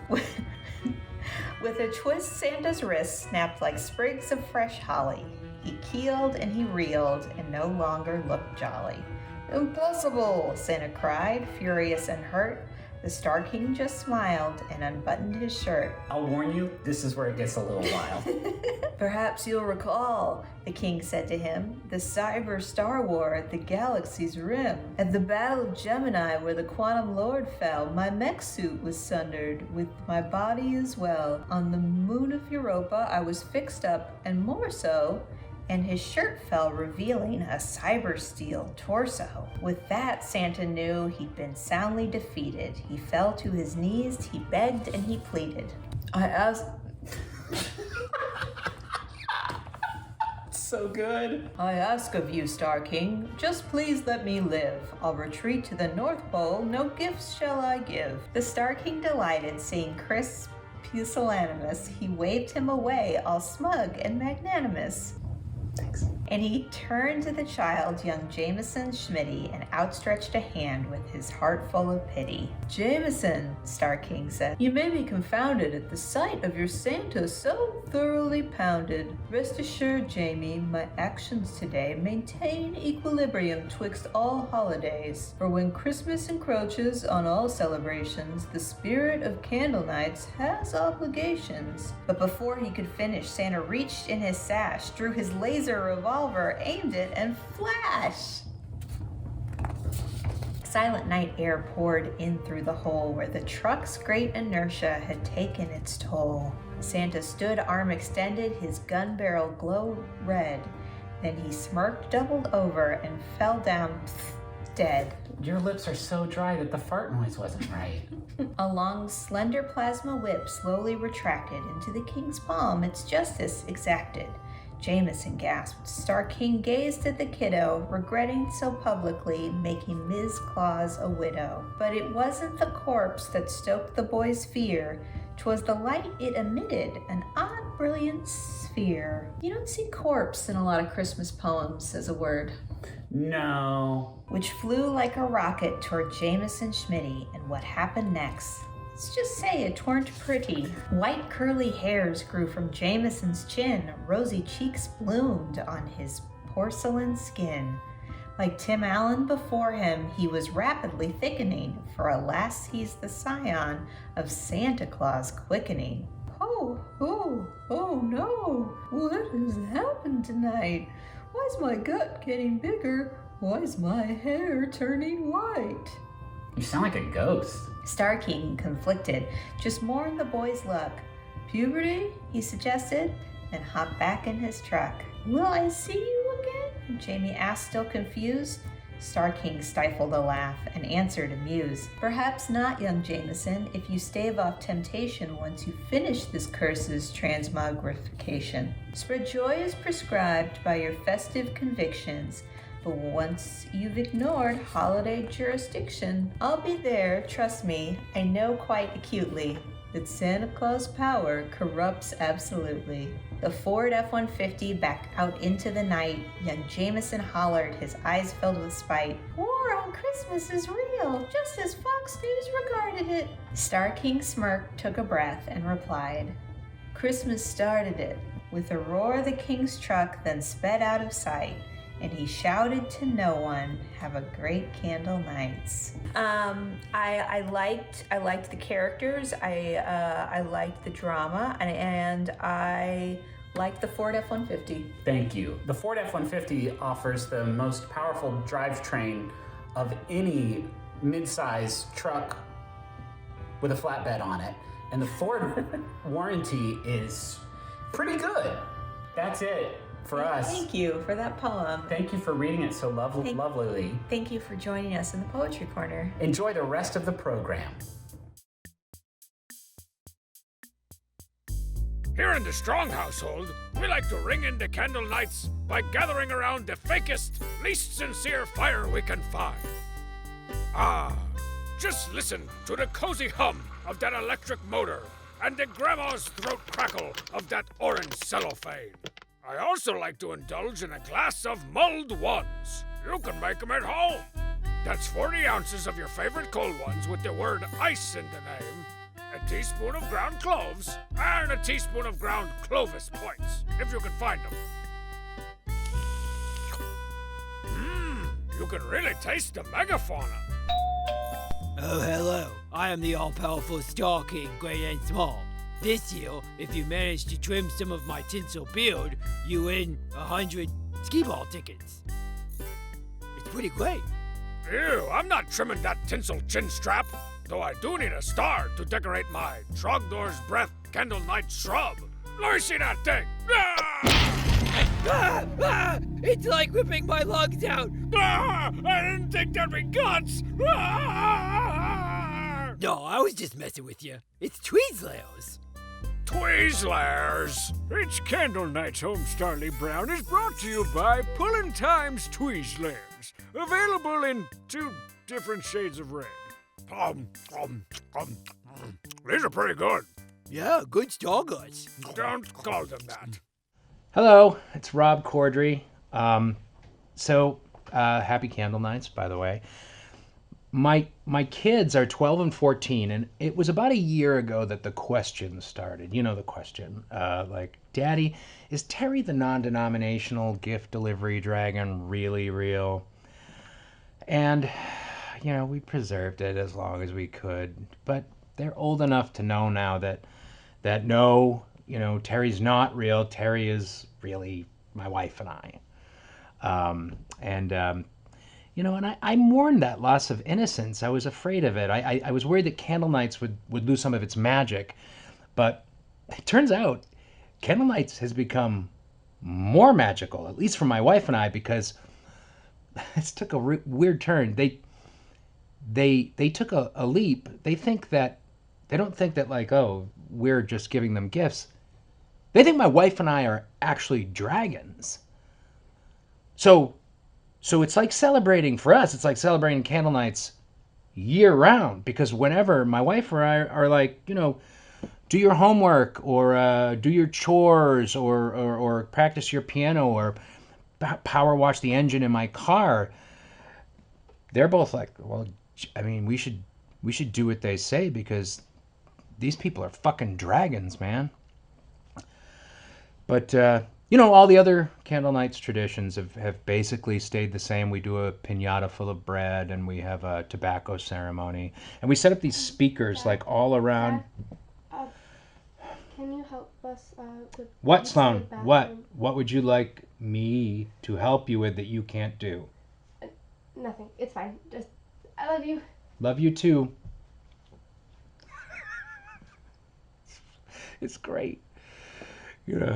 S10: With a twist, Santa's wrists snapped like sprigs of fresh holly. He keeled and he reeled and no longer looked jolly. Impossible, Santa cried, furious and hurt. The Star King just smiled and unbuttoned his shirt.
S9: I'll warn you, this is where it gets a little wild.
S10: Perhaps you'll recall, the king said to him, the cyber star war at the galaxy's rim. At the Battle of Gemini, where the Quantum Lord fell, my mech suit was sundered, with my body as well. On the moon of Europa, I was fixed up, and more so, and his shirt fell, revealing a cyber steel torso. With that, Santa knew he'd been soundly defeated. He fell to his knees, he begged, and he pleaded. I asked...
S9: So good.
S10: I ask of you, Star King, just please let me live. I'll retreat to the North Pole, no gifts shall I give. The Star King delighted, seeing Chris pusillanimous, he waved him away, all smug and magnanimous.
S9: Thanks.
S10: And he turned to the child, young Jameson Schmitty, and outstretched a hand with his heart full of pity. Jameson, Star King said, you may be confounded at the sight of your Santa so thoroughly pounded. Rest assured, Jamie, my actions today maintain equilibrium twixt all holidays. For when Christmas encroaches on all celebrations, the spirit of Candlenights has obligations. But before he could finish, Santa reached in his sash, drew his laser revolver, aimed it, and flash! Silent night air poured in through the hole where the truck's great inertia had taken its toll. Santa stood, arm extended, his gun barrel glowed red. Then he smirked, doubled over, and fell down dead.
S9: Your lips are so dry that the fart noise wasn't right.
S10: A long, slender plasma whip slowly retracted into the king's palm, its justice exacted. Jameson gasped. Star King gazed at the kiddo, regretting so publicly making Ms. Claus a widow. But it wasn't the corpse that stoked the boy's fear. 'Twas the light it emitted, an odd, brilliant sphere. You don't see corpse in a lot of Christmas poems as a word.
S9: No.
S10: Which flew like a rocket toward Jameson Schmitty, and what happened next? Let's just say it weren't pretty. White curly hairs grew from Jameson's chin. Rosy cheeks bloomed on his porcelain skin. Like Tim Allen before him, he was rapidly thickening, for alas, he's the scion of Santa Claus quickening. Oh no, what has happened tonight? Why's my gut getting bigger? Why's my hair turning white?
S9: You sound like a ghost.
S10: Star King conflicted, just mourned the boy's luck. Puberty, he suggested, and hopped back in his truck. Will I see you again? Jamie asked, still confused. Star King stifled a laugh and answered amused. Perhaps not, young Jameson, if you stave off temptation once you finish this curse's transmogrification. Spread joy as prescribed by your festive convictions. But once you've ignored holiday jurisdiction, I'll be there, trust me, I know quite acutely that Santa Claus power corrupts absolutely. The Ford F-150 backed out into the night. Young Jameson hollered, his eyes filled with spite. Poor Now Christmas is real, just as Fox News regarded it. Star King smirked, took a breath, and replied, Christmas started it. With a roar, the king's truck then sped out of sight, and he shouted to no one, "Have a great candle nights." I liked the characters. I liked the drama, and I liked the Ford F-150.
S9: Thank you. The Ford F-150 offers the most powerful drivetrain of any mid-size truck with a flatbed on it, and the Ford warranty is pretty good. That's it for us.
S10: Thank you for that poem.
S9: Thank you for reading it so lovely.
S10: Thank you for joining us in the Poetry Corner.
S9: Enjoy the rest of the program.
S11: Here in the Strong household, we like to ring in the candle nights by gathering around the fakest, least sincere fire we can find. Just listen to the cozy hum of that electric motor and the grandma's throat crackle of that orange cellophane. I also like to indulge in a glass of mulled ones. You can make them at home. That's 40 ounces of your favorite cold ones with the word ice in the name, a teaspoon of ground cloves, and a teaspoon of ground Clovis points, if you can find them. You can really taste the megafauna.
S12: Oh, hello. I am the all-powerful Star King, great and small. This year, if you manage to trim some of my tinsel beard, you win 100 skee-ball tickets. It's pretty great.
S11: Ew, I'm not trimming that tinsel chin strap, though I do need a star to decorate my Trogdor's Breath Candle Night shrub. Let me see that thing.
S12: It's like ripping my lungs out.
S11: I didn't think there'd be guts.
S12: No, I was just messing with you. It's Tweezlers.
S11: Tweezlers. Each Candle Night's home Starly Brown is brought to you by Pullin' Time's Tweezlers. Available in 2 different shades of red. These are pretty good.
S12: Yeah, good Starguts.
S11: Don't call them that.
S13: Hello, it's Rob Cordry. Happy Candle Nights, by the way. My kids are 12 and 14, and it was about a year ago that the question started. You know the question, Daddy, is Terry the non-denominational gift delivery dragon really real? And, we preserved it as long as we could, but they're old enough to know now that no, Terry's not real. Terry is really my wife and I. And I mourned that loss of innocence. I was afraid of it. I was worried that Candle Nights would lose some of its magic. But it turns out Candle Nights has become more magical, at least for my wife and I, because it took a weird turn. They took a leap. They don't think that we're just giving them gifts. They think my wife and I are actually dragons. So it's like celebrating, for us, it's like celebrating Candle Nights year round, because whenever my wife or I are do your homework or do your chores or practice your piano or power wash the engine in my car, they're both like, well, we should do what they say, because these people are fucking dragons, man. But, all the other Candle Nights traditions have basically stayed the same. We do a piñata full of bread, and we have a tobacco ceremony. And we set up these speakers, all around.
S14: Dad, can you help us with...
S13: What, Sloan? What? What would you like me to help you with that you can't do?
S14: Nothing. It's fine. Just, I love you.
S13: Love you, too. It's great.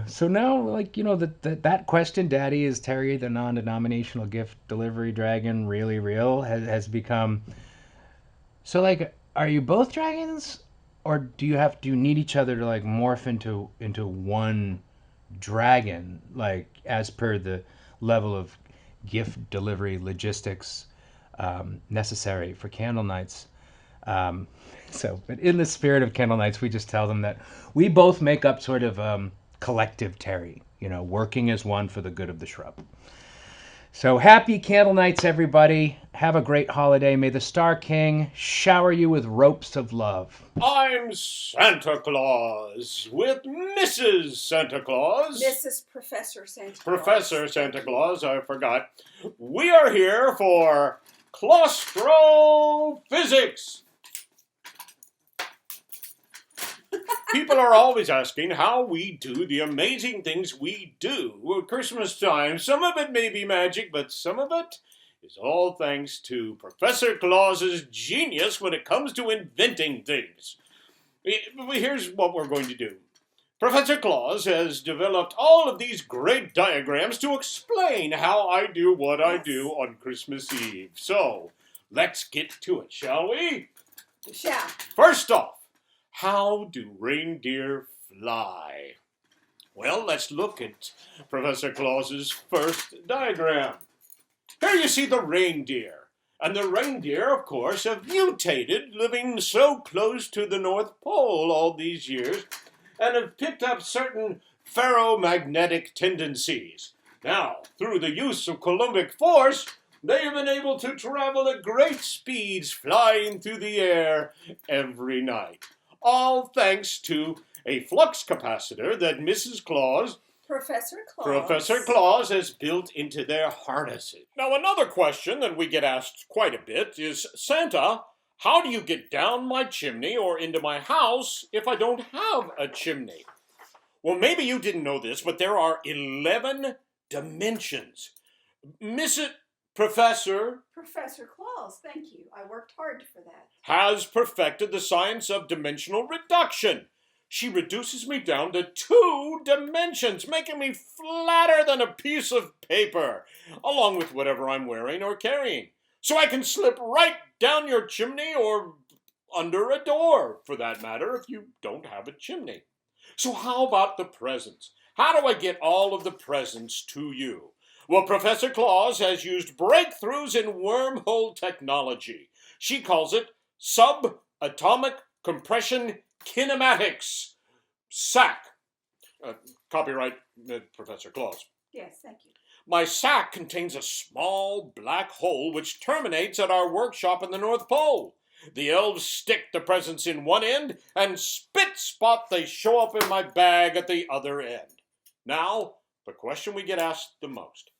S13: So now, that question, Daddy, is Terry the non-denominational gift delivery dragon really real, has become... So, are you both dragons? Or do you need each other to, morph into one dragon, as per the level of gift delivery logistics necessary for Candle Nights? But in the spirit of Candle Nights, we just tell them that we both make up sort of... collective Terry, working as one for the good of the shrub. So happy Candle Nights, everybody. Have a great holiday. May the Star King shower you with ropes of love.
S15: I'm Santa Claus with Mrs. Santa Claus.
S16: Mrs. Professor Santa Claus.
S15: Professor Santa Claus, I forgot. We are here for claustrophysics. People are always asking how we do the amazing things we do at Christmas time. Some of it may be magic, but some of it is all thanks to Professor Claus's genius when it comes to inventing things. Here's what we're going to do. Professor Claus has developed all of these great diagrams to explain how I do what I do on Christmas Eve. So, let's get to it, shall we?
S16: We shall.
S15: First off, how do reindeer fly? Well, let's look at Professor Claus's first diagram. Here you see the reindeer. And the reindeer, of course, have mutated, living so close to the North Pole all these years, and have picked up certain ferromagnetic tendencies. Now, through the use of Coulombic force, they have been able to travel at great speeds, flying through the air every night. All thanks to a flux capacitor that
S16: Professor
S15: Claus has built into their harnesses. Now, another question that we get asked quite a bit is, Santa, how do you get down my chimney or into my house if I don't have a chimney? Well, maybe you didn't know this, but there are 11 dimensions. Professor
S16: Claus, thank you. I worked hard for that.
S15: has perfected the science of dimensional reduction. She reduces me down to 2 dimensions, making me flatter than a piece of paper, along with whatever I'm wearing or carrying. So I can slip right down your chimney or under a door, for that matter, if you don't have a chimney. So how about the presents? How do I get all of the presents to you? Well, Professor Claus has used breakthroughs in wormhole technology. She calls it subatomic compression kinematics. SAC. Copyright Professor Claus.
S16: Yes, thank you.
S15: My sack contains a small black hole which terminates at our workshop in the North Pole. The elves stick the presents in one end, and spit-spot they show up in my bag at the other end. Now, the question we get asked the most.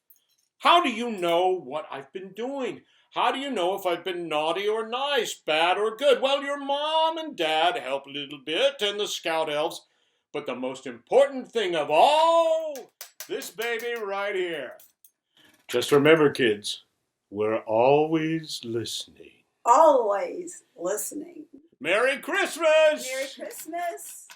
S15: How do you know what I've been doing? How do you know if I've been naughty or nice, bad or good? Well, your mom and dad help a little bit, and the scout elves. But the most important thing of all, this baby right here. Just remember, kids, we're always listening.
S16: Always listening.
S15: Merry Christmas!
S16: Merry Christmas.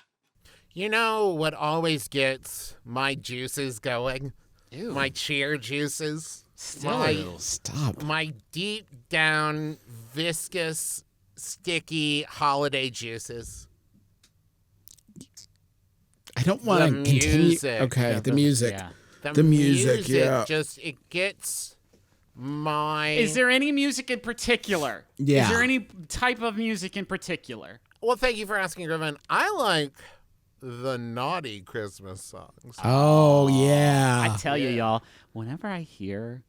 S2: You know what always gets my juices going?
S3: Ew.
S2: My cheer juices.
S1: Stop.
S2: My deep down, viscous, sticky holiday juices.
S1: I don't want to continue.
S2: Music.
S1: Okay, the music.
S3: Yeah.
S1: The music, yeah.
S2: Just, it gets my...
S3: Is there any music in particular?
S1: Yeah.
S3: Is there any type of music in particular?
S2: Well, thank you for asking, Griffin. I like the naughty Christmas songs.
S1: Oh, yeah.
S3: I tell you, y'all, whenever I hear,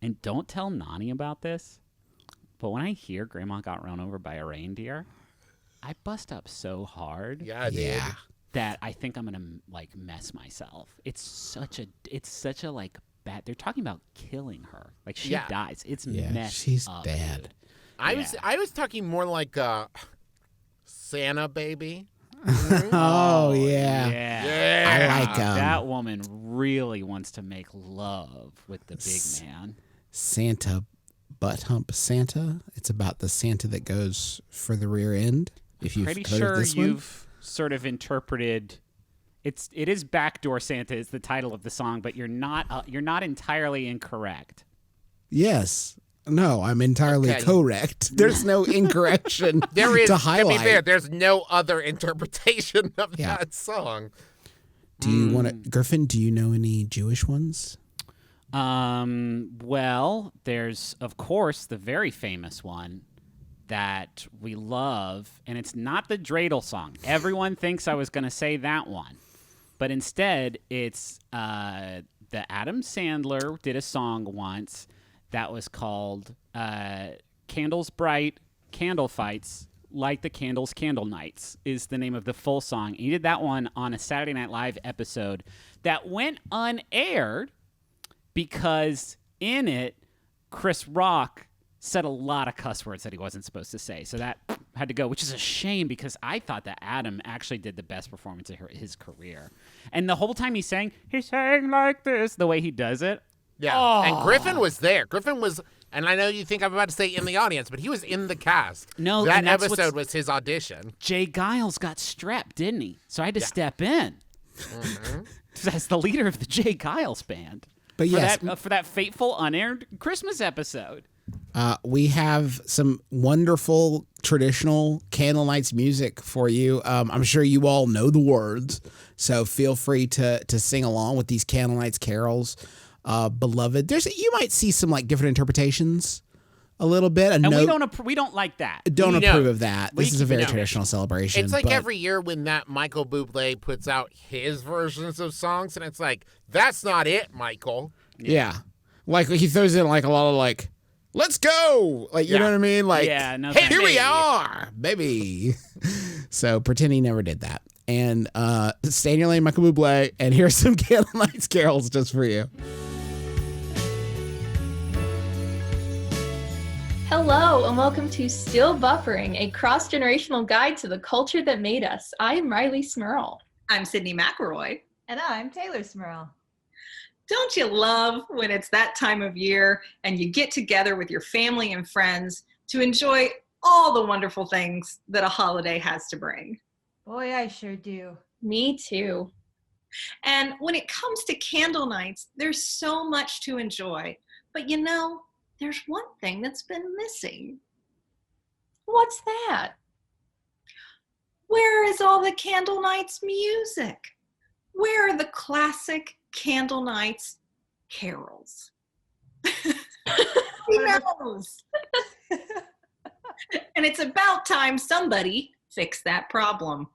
S3: and don't tell Nani about this, but when I hear Grandma got run over by a reindeer, I bust up so hard.
S2: Yeah, dude.
S3: That I think I'm gonna like mess myself. It's such a like bad. They're talking about killing her. Like she dies. It's messed
S1: she's
S3: up,
S1: bad.
S3: dude.
S2: I was talking more like Santa baby.
S1: Oh, yeah. I like
S3: that woman really wants to make love with the big man.
S1: Santa Butt Hump Santa. It's about the Santa that goes for the rear end. If you've
S3: Pretty
S1: heard
S3: sure
S1: of this
S3: you've sort of interpreted. It is Backdoor Santa is the title of the song, but you're not entirely incorrect.
S1: Yes. No, I'm entirely correct. There's no incorrection
S2: There is,
S1: to highlight.
S2: To be fair, there's no other interpretation of that song.
S1: Do you want to, Griffin? Do you know any Jewish ones?
S3: Well, there's of course the very famous one that we love, and it's not the dreidel song. Everyone thinks I was going to say that one, but instead it's the Adam Sandler did a song once that was called Candles Bright, Candle Fights, Light the Candles, Candle Nights is the name of the full song. He did that one on a Saturday Night Live episode that went unaired because in it, Chris Rock said a lot of cuss words that he wasn't supposed to say. So that had to go, which is a shame because I thought that Adam actually did the best performance of his career. And the whole time he's sang like this, the way he does it.
S2: Yeah, and Griffin was there. Griffin was, and I know you think I'm about to say in the audience, but he was in the cast.
S3: No,
S2: that episode was his audition.
S3: Jay Giles got strep, didn't he? So I had to step in as the leader of the Jay Giles band.
S1: But yes,
S3: for that fateful unaired Christmas episode.
S1: We have some wonderful traditional Candlenights music for you. I'm sure you all know the words, so feel free to sing along with these Candlenights carols. Beloved, you might see some like different interpretations a little bit.
S3: And we don't like that.
S1: Don't approve of that. This is a very traditional celebration.
S2: It's like every year when that Michael Bublé puts out his versions of songs, and it's like, that's not it, Michael.
S1: Yeah. Like he throws in like a lot of like, let's go. Like, you know what I mean? Like, hey, here we are, baby. So pretend he never did that. And stay in your lane, Michael Bublé, and here's some Candlenights carols just for you.
S17: Hello, and welcome to Still Buffering, a cross-generational guide to the culture that made us. I am Riley Smurl.
S18: I'm Sydney McElroy.
S10: And I'm Taylor Smurl.
S18: Don't you love when it's that time of year and you get together with your family and friends to enjoy all the wonderful things that a holiday has to bring?
S10: Boy, I sure do.
S17: Me too.
S18: And when it comes to candle nights, there's so much to enjoy. But you know, there's one thing that's been missing.
S17: What's that?
S18: Where is all the candle nights music? Where are the classic candle nights carols? Who knows? And it's about time somebody fixed that problem.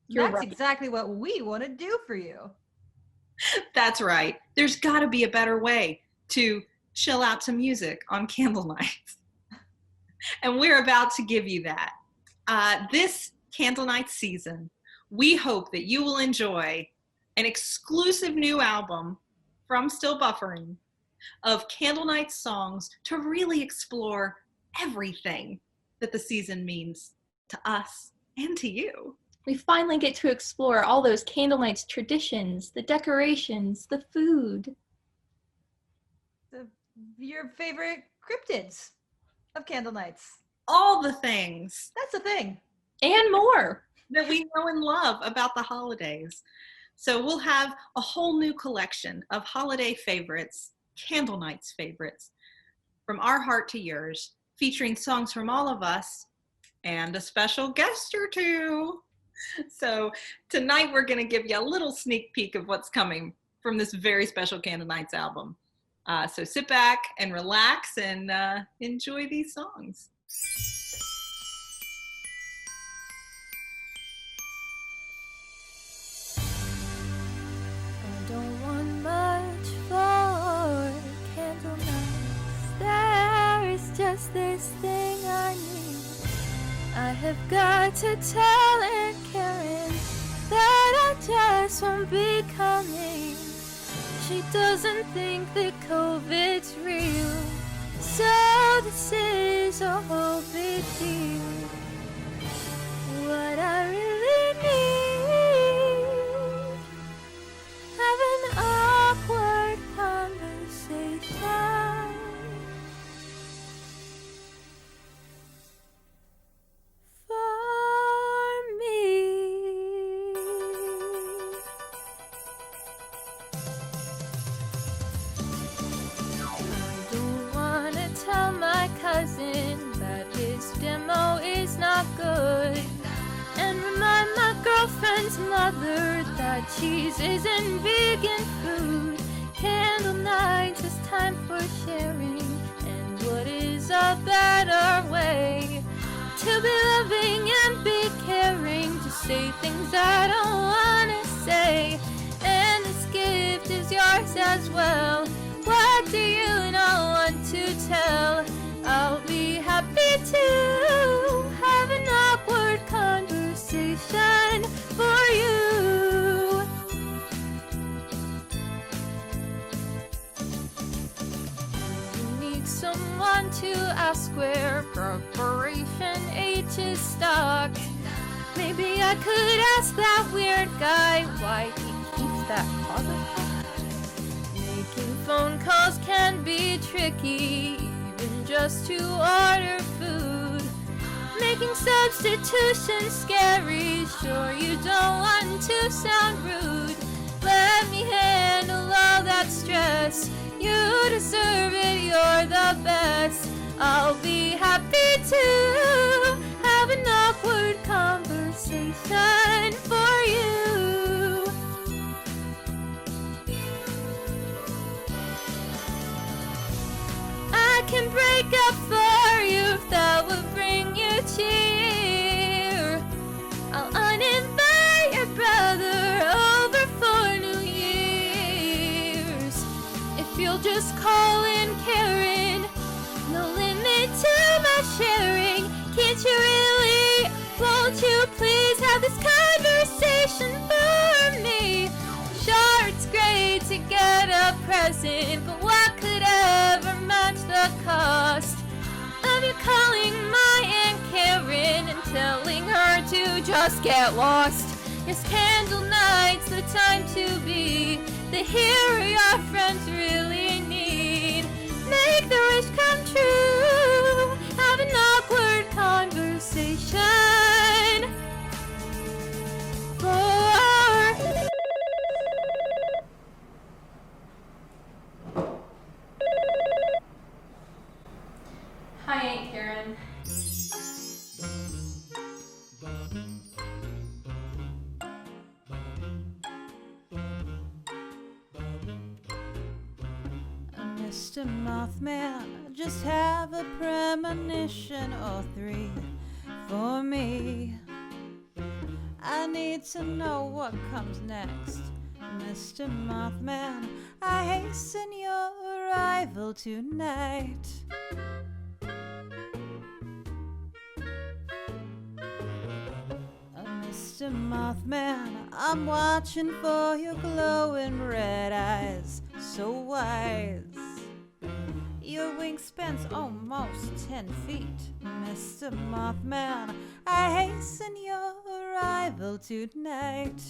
S10: That's exactly what we want to do for you.
S18: That's right. There's got to be a better way to chill out to music on candle nights. And we're about to give you that. This candle night season, we hope that you will enjoy an exclusive new album from Still Buffering of candle night songs to really explore everything that the season means to us and to you.
S17: We finally get to explore all those Candlenights traditions, the decorations, the food.
S10: Your favorite cryptids of candle nights.
S18: All the things.
S10: That's the thing.
S17: And more.
S18: That we know and love about the holidays. So we'll have a whole new collection of holiday favorites, candle nights favorites, from our heart to yours, featuring songs from all of us and a special guest or two. So tonight we're going to give you a little sneak peek of what's coming from this very special Candle Nights album. So sit back and relax and enjoy these songs.
S19: I don't want much for candle nights. There is just this thing I need. I have got to tell Aunt Karen that I just won't be coming. She doesn't think that COVID's real, so this is a whole big deal. What I really need, have an awkward conversation. For me. I don't wanna tell my cousin that his demo is not good, and remind my girlfriend's mother that cheese isn't vegan food. Candle nights is time for sharing, and what is a better way to be loving and be caring, to say things I don't wanna say. And this gift is your stars as well. What do you not want to tell? I'll be happy to have an awkward conversation for you. You need someone to ask where preparation H is stock. Maybe I could ask that weird guy why he keeps that closet hot. Making phone calls can be tricky, even just to order food. Making substitutions scary, sure you don't want to sound rude. Let me handle all that stress, you deserve it, you're the best. I'll be happy to have an awkward conversation for you. I can break up for you if that would bring you cheer. I'll uninvite your brother over for New Year's. If you'll just call in Karen, no limit to my sharing. Can't you really? Won't you please have this conversation for me? Sure, it's great to get a present, but what could ever match the cost of you calling my Aunt Karen and telling her to just get lost? Yes, candle night's the time to be the hero your friends really need. Make the wish come true, have an awkward conversation for
S17: Hi, Aunt Karen.
S20: Mr. Mothman, just have a premonition or three for me. I need to know what comes next. Mr. Mothman, I hasten your arrival tonight. Mr. Mothman, I'm watching for your glowing red eyes, so wise. Your wingspan's almost 10 feet. Mr. Mothman, I hasten your arrival tonight.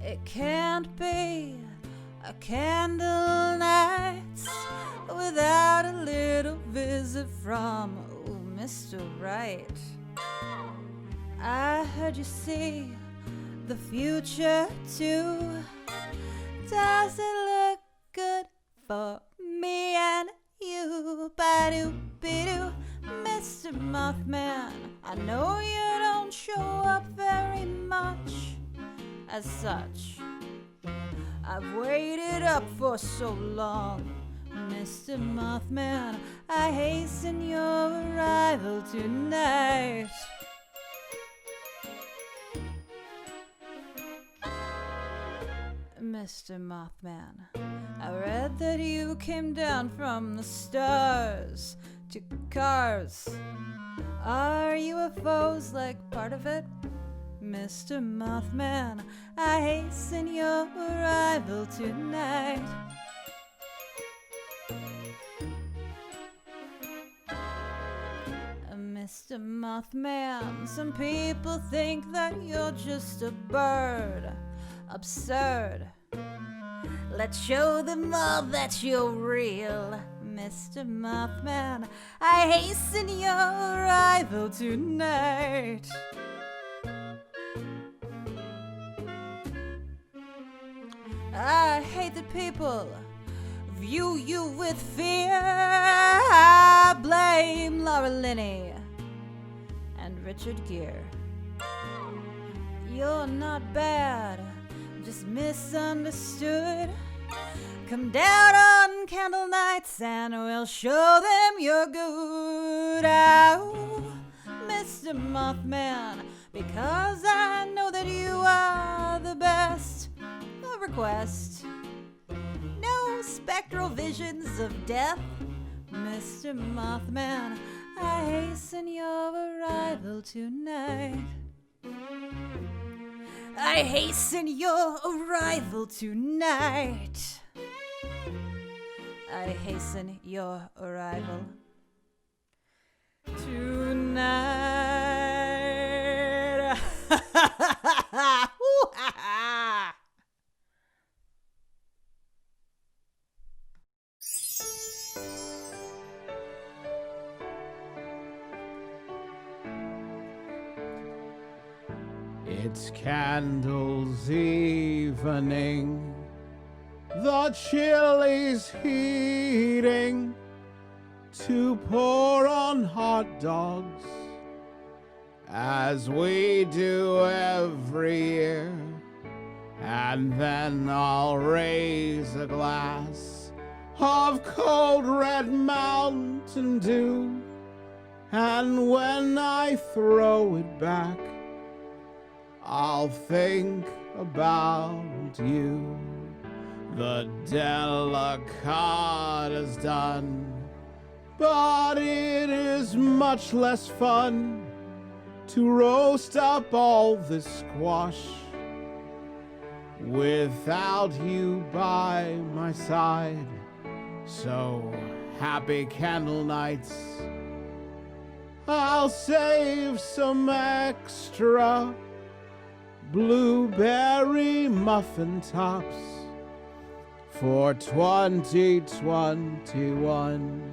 S20: It can't be a candle night without a little visit from Mr. Right. I heard you see the future too. Does it look good for me and you? Ba-do-be-doo, Mr. Mothman, I know you don't show up very much as such. I've waited up for so long. Mr. Mothman, I hasten your arrival tonight. Mr. Mothman, I read that you came down from the stars to cars. Are UFOs like part of it? Mr. Mothman, I hasten your arrival tonight. Mr. Mothman, some people think that you're just a bird. Absurd. Let's show them all that you're real. Mr. Mothman, I hasten your arrival tonight. I hate that people view you with fear. I blame Laura Linney and Richard Gere. You're not bad, just misunderstood. Come down on candle nights and we'll show them you're good. Oh, Mr. Mothman, because I know that you are the best. A request. No spectral visions of death, Mr. Mothman. I hasten your arrival tonight. I hasten your arrival tonight. I hasten your arrival tonight.
S1: It's candles evening, the chili's heating, to pour on hot dogs, as we do every year. And then I'll raise a glass of cold red Mountain Dew, and when I throw it back, I'll think about you. The delicata's done, but it is much less fun to roast up all this squash without you by my side. So happy candle nights. I'll save some extra blueberry muffin tops for 2021.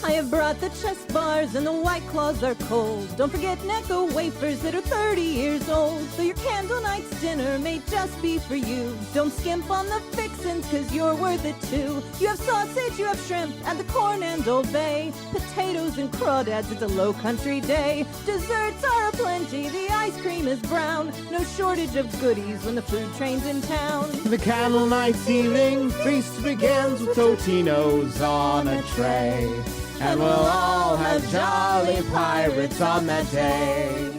S20: I have brought the chest bars and the White Claws are cold. Don't forget Necco wafers that are 30 years old. So your candle night's dinner may just be for you. Don't skimp on the fixins, cause you're worth it too. You have sausage, you have shrimp, and the corn and Old Bay. Potatoes and crawdads, it's a low country day. Desserts are aplenty, the ice cream is brown. No shortage of goodies when the food train's in town.
S1: The candle night's evening feast begins with Totino's on a tray. And we'll all have jolly pirates on that day.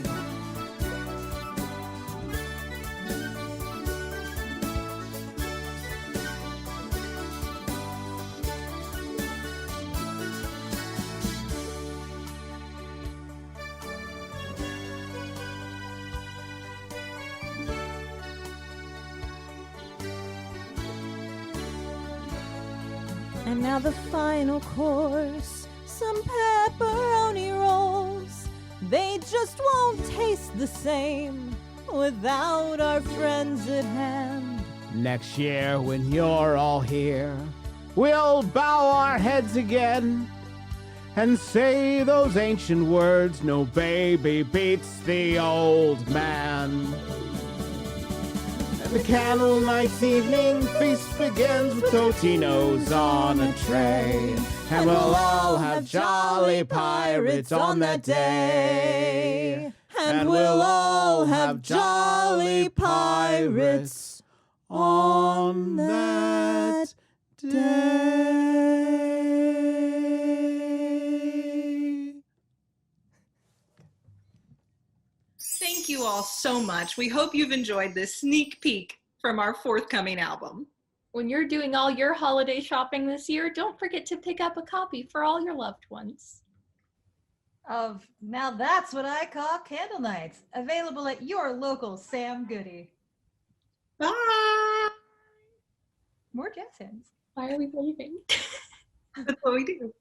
S20: And now the final course. Some pepperoni rolls. They just won't taste the same without our friends at hand.
S1: Next year when you're all here, we'll bow our heads again and say those ancient words, no baby beats the old man. The candle night's evening feast begins with Totino's on a tray. And we'll all have jolly pirates on that day.
S20: And we'll all have jolly pirates on that day.
S18: Thank you all so much. We hope you've enjoyed this sneak peek from our forthcoming album.
S17: When you're doing all your holiday shopping this year, don't forget to pick up a copy for all your loved ones.
S20: Now that's what I call candle nights. Available at your local Sam Goody.
S18: Bye!
S20: More jazz hands.
S17: Why are we leaving?
S18: That's what we do.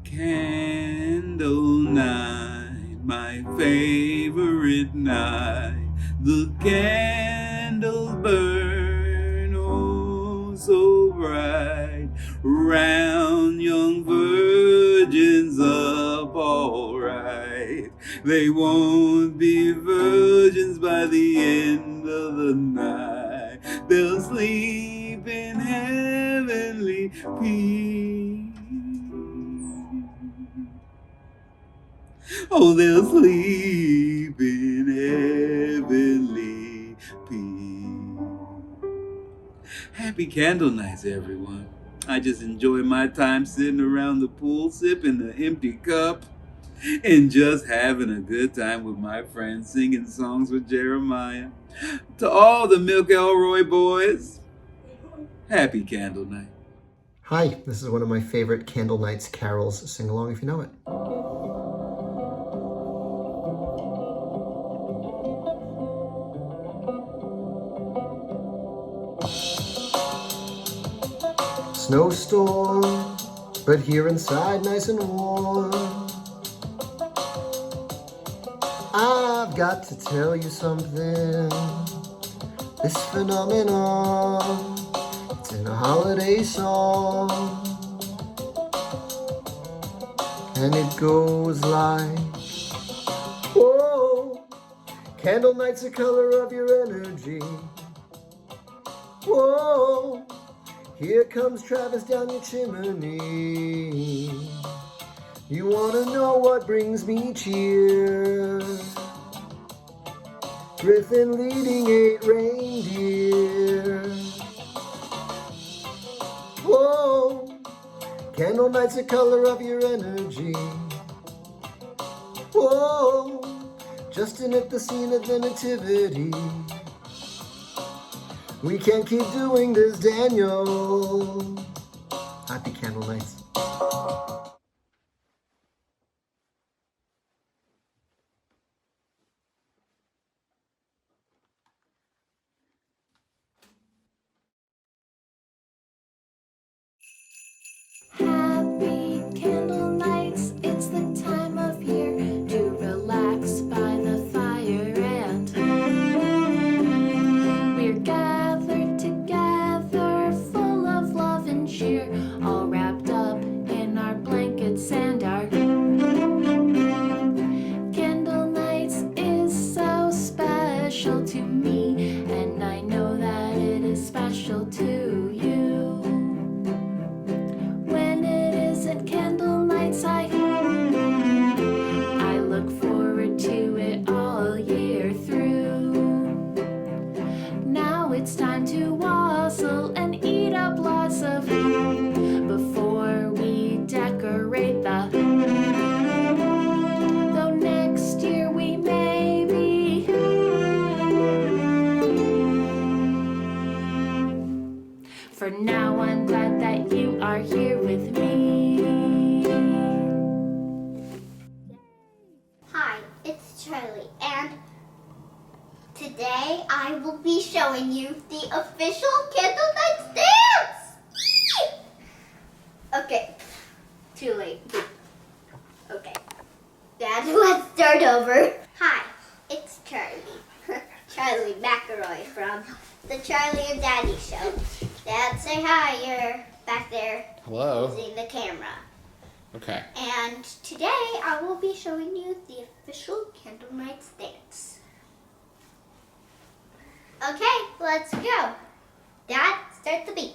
S21: Candle night, my favorite night. The candles burn oh so bright. Round young virgins up all right. They won't be virgins by the end of the night. They'll sleep in heavenly peace. Oh, they'll sleep in heavenly Happy candle nights, everyone. I just enjoy my time sitting around the pool, sipping the empty cup, and just having a good time with my friends, singing songs with Jeremiah. To all the McElroy boys, happy candle night.
S4: Hi, this is one of my favorite Candle Nights carols. Sing along if you know it. Snowstorm, but here inside nice and warm. I've got to tell you something. This phenomenon, it's in a holiday song. And it goes like, whoa, candle night's the color of your energy. Whoa, here comes Travis down your chimney. You wanna know what brings me cheer? Griffin leading 8 reindeer. Whoa, candle night's the color of your energy. Whoa, Justin at the scene of the nativity. We can't keep doing this, Daniel. Happy candle nights.
S19: Happy candle nights, it's the time of year to relax by the fire, and we're gathered together full of love and cheer, all wrapped up in our blankets and our candle nights is so special to me, and I know that it is special to you. Candle nights, I look forward to it all year through. Now it's time to wassail and eat up lots of food before we decorate the. Though next year we may be. For now I'm glad that you are here with me.
S22: Hi, it's Charlie, and today I will be showing you the official Candle Nights dance! Yee! Okay, too late. Okay, Dad, let's start over. Hi, it's Charlie. Charlie McElroy from the Charlie and Daddy Show. Dad, say hi, you're back there.
S2: Hello.
S22: Using the camera.
S2: Okay.
S22: And today I will be showing you the official Candle Nights dance. Okay, let's go. Dad, start the beat.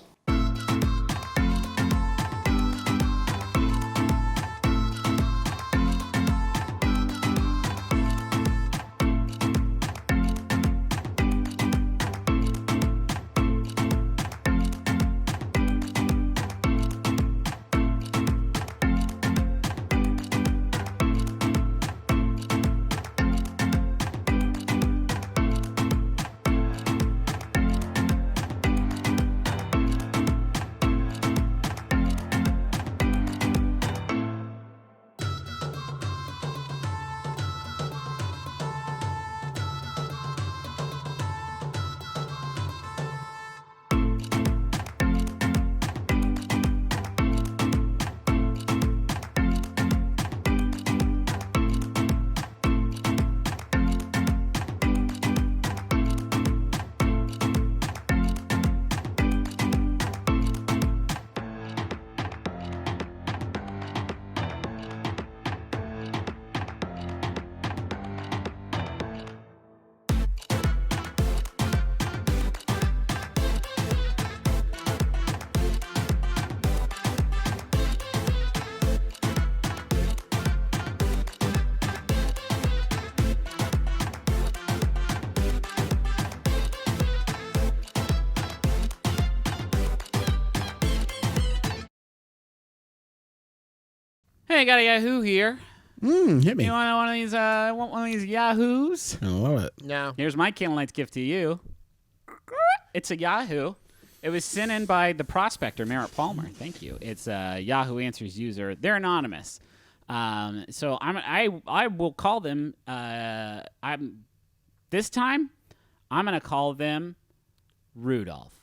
S3: Hey, I got a Yahoo here.
S1: Hit me.
S3: You want one of these Yahoos?
S1: I love it.
S2: No.
S3: Here's my Candlelights gift to you. It's a Yahoo. It was sent in by the prospector, Merritt Palmer. Thank you. It's a Yahoo Answers user. They're anonymous. So I will call them. This time, I'm going to call them Rudolph.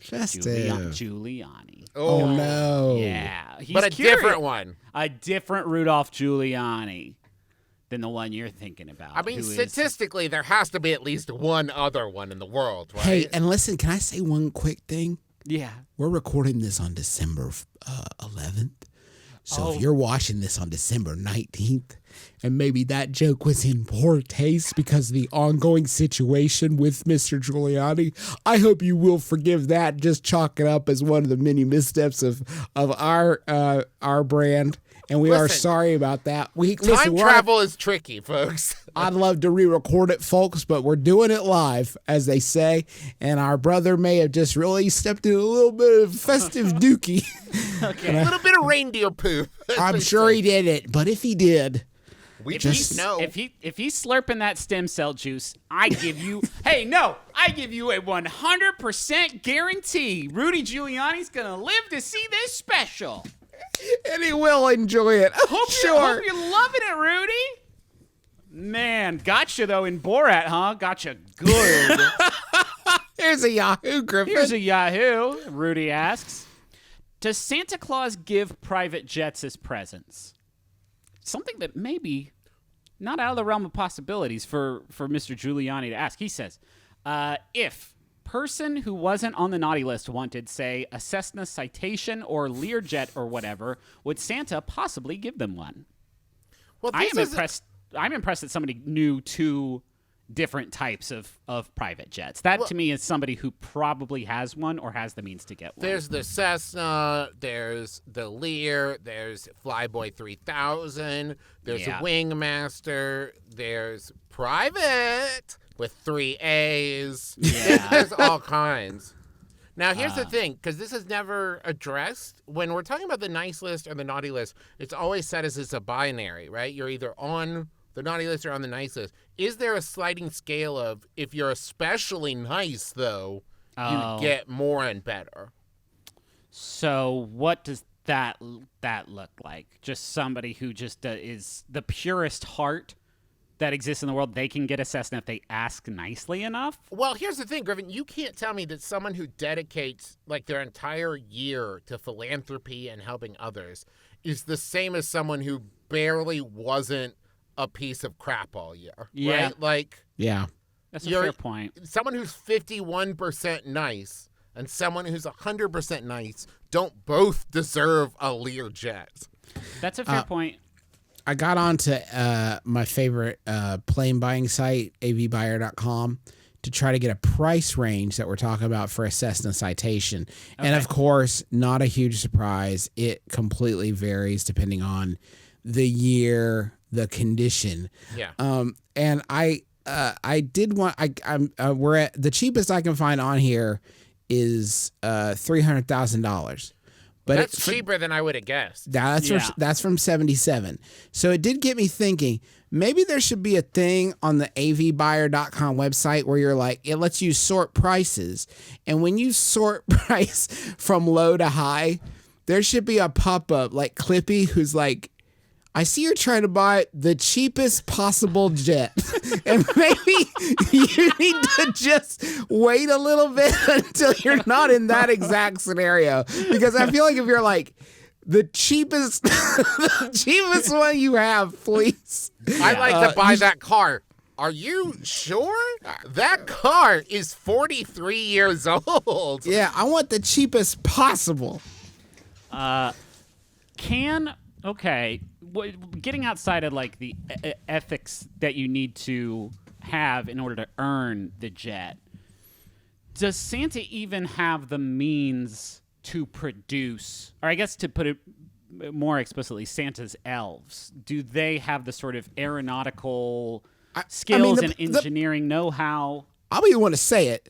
S3: Giuliani.
S1: Oh, no.
S3: Yeah. He's
S2: but a
S3: curious.
S2: different one.
S3: A different Rudolph Giuliani than the one you're thinking about.
S2: I mean, statistically, there has to be at least one other one in the world, right?
S1: Hey, and listen, can I say one quick thing?
S3: Yeah.
S1: We're recording this on December 11th. So if you're watching this on December 19th, and maybe that joke was in poor taste because of the ongoing situation with Mr. Giuliani, I hope you will forgive that. Just chalk it up as one of the many missteps of our brand. And we are sorry about that.
S2: Time travel is tricky, folks.
S1: I'd love to re-record it, folks, but we're doing it live, as they say. And our brother may have just really stepped in a little bit of festive dookie.
S2: Okay. A little bit of reindeer poop.
S1: I'm sure he did it, but if he did,
S2: we just know.
S3: If he's slurping that stem cell juice, I give you I give you a 100% guarantee Rudy Giuliani's gonna live to see this special.
S1: And he will enjoy it.
S3: Hope you're loving it, Rudy. Man, gotcha though in Borat, huh? Gotcha good.
S1: Here's a Yahoo, Griffin.
S3: Here's a Yahoo. Rudy asks, does Santa Claus give private jets as presents? Something that may be not out of the realm of possibilities for Mr. Giuliani to ask. He says, if person who wasn't on the naughty list wanted, say, a Cessna Citation or Learjet or whatever, would Santa possibly give them one? Well, I'm impressed that somebody knew two different types of private jets. That to me is somebody who probably has one or has the means to get one.
S2: There's the Cessna, there's the Lear, there's Flyboy 3000, there's a Wingmaster, there's Private with 3 A's.
S3: Yeah.
S2: There's all kinds. Now, here's the thing, because this is never addressed. When we're talking about the nice list or the naughty list, it's always said as it's a binary, right? You're either on the naughty list or on the nice list. Is there a sliding scale of if you're especially nice, though, you get more and better?
S3: So what does that look like? Just somebody who just is the purest heart that exists in the world. They can get a Cessna if they ask nicely enough.
S2: Well, here's the thing, Griffin. You can't tell me that someone who dedicates like their entire year to philanthropy and helping others is the same as someone who barely wasn't a piece of crap all year.
S3: Yeah.
S2: Right? Like,
S1: yeah,
S3: that's a fair point.
S2: Someone who's 51% nice and someone who's 100% nice don't both deserve a Learjet.
S3: That's a fair point.
S1: I got onto my favorite plane buying site, avbuyer.com, to try to get a price range that we're talking about for a Cessna Citation. Okay. And of course, not a huge surprise. It completely varies depending on the year, the condition.
S2: Yeah.
S1: And I did want we're at the cheapest I can find on here is $300,000. But
S2: that's cheaper than I would have guessed.
S1: That's from 77. So it did get me thinking, maybe there should be a thing on the avbuyer.com website where you're like, it lets you sort prices. And when you sort price from low to high, there should be a pop-up like Clippy who's like, I see you're trying to buy the cheapest possible jet. And maybe you need to just wait a little bit until you're not in that exact scenario. Because I feel like if you're like, the cheapest one you have, please.
S2: I'd like to buy that car. Are you sure? That car is 43 years old.
S1: Yeah, I want the cheapest possible.
S3: Getting outside of like the ethics that you need to have in order to earn the jet, does Santa even have the means to produce, or I guess to put it more explicitly, Santa's elves? Do they have the sort of aeronautical skills and engineering know-how?
S1: I'll be the one to say it.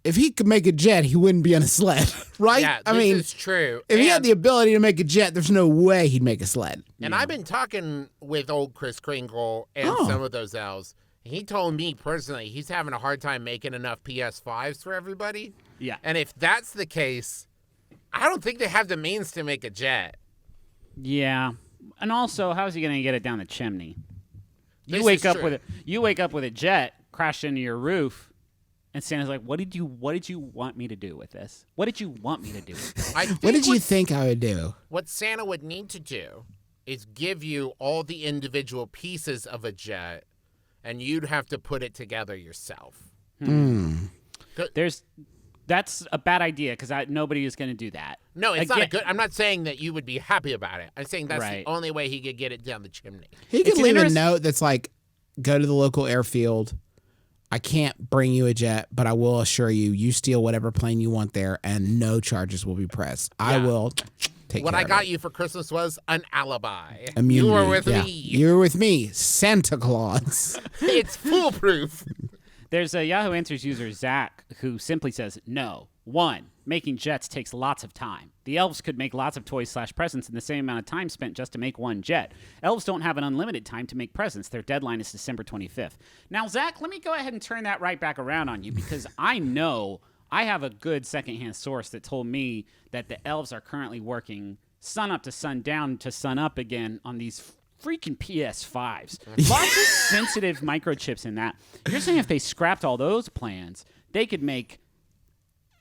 S1: if he could make a jet, he wouldn't be on a sled, right?
S2: Yeah,
S1: I mean,
S2: is true.
S1: If he had the ability to make a jet, there's no way he'd make a sled.
S2: And I've been talking with old Kris Kringle and some of those elves. He told me personally he's having a hard time making enough PS5s for everybody.
S3: Yeah.
S2: And if that's the case, I don't think they have the means to make a jet.
S3: Yeah. And also, how's he going to get it down the chimney? You
S2: This
S3: wake
S2: is
S3: up
S2: true.
S3: with a jet crash into your roof. And Santa's like, what did you want me to do with this? What did you want me to do with this?
S1: What did you think I would do?
S2: What Santa would need to do is give you all the individual pieces of a jet, and you'd have to put it together yourself.
S3: That's a bad idea because nobody is going to do that.
S2: No, it's not a good. I'm not saying that you would be happy about it. I'm saying that's
S3: Right.
S2: the only way he could get it down the chimney.
S1: He could leave a note that's like, go to the local airfield. I can't bring you a jet, but I will assure you, you steal whatever plane you want there, and no charges will be pressed. I will take
S2: What
S1: care
S2: I
S1: of
S2: got
S1: it.
S2: you for Christmas was an alibi.
S1: Immunity,
S2: You were with
S1: yeah.
S2: me.
S1: You were with me, Santa Claus.
S2: It's foolproof.
S3: There's a Yahoo Answers user, Zach, who simply says, no. 1, making jets takes lots of time. The elves could make lots of toys/presents in the same amount of time spent just to make one jet. Elves don't have an unlimited time to make presents. Their deadline is December 25th. Now, Zach, let me go ahead and turn that right back around on you because I know I have a good secondhand source that told me that the elves are currently working sun up to sundown to sun up again on these freaking PS5s. Lots of sensitive microchips in that. You're saying if they scrapped all those plans, they could make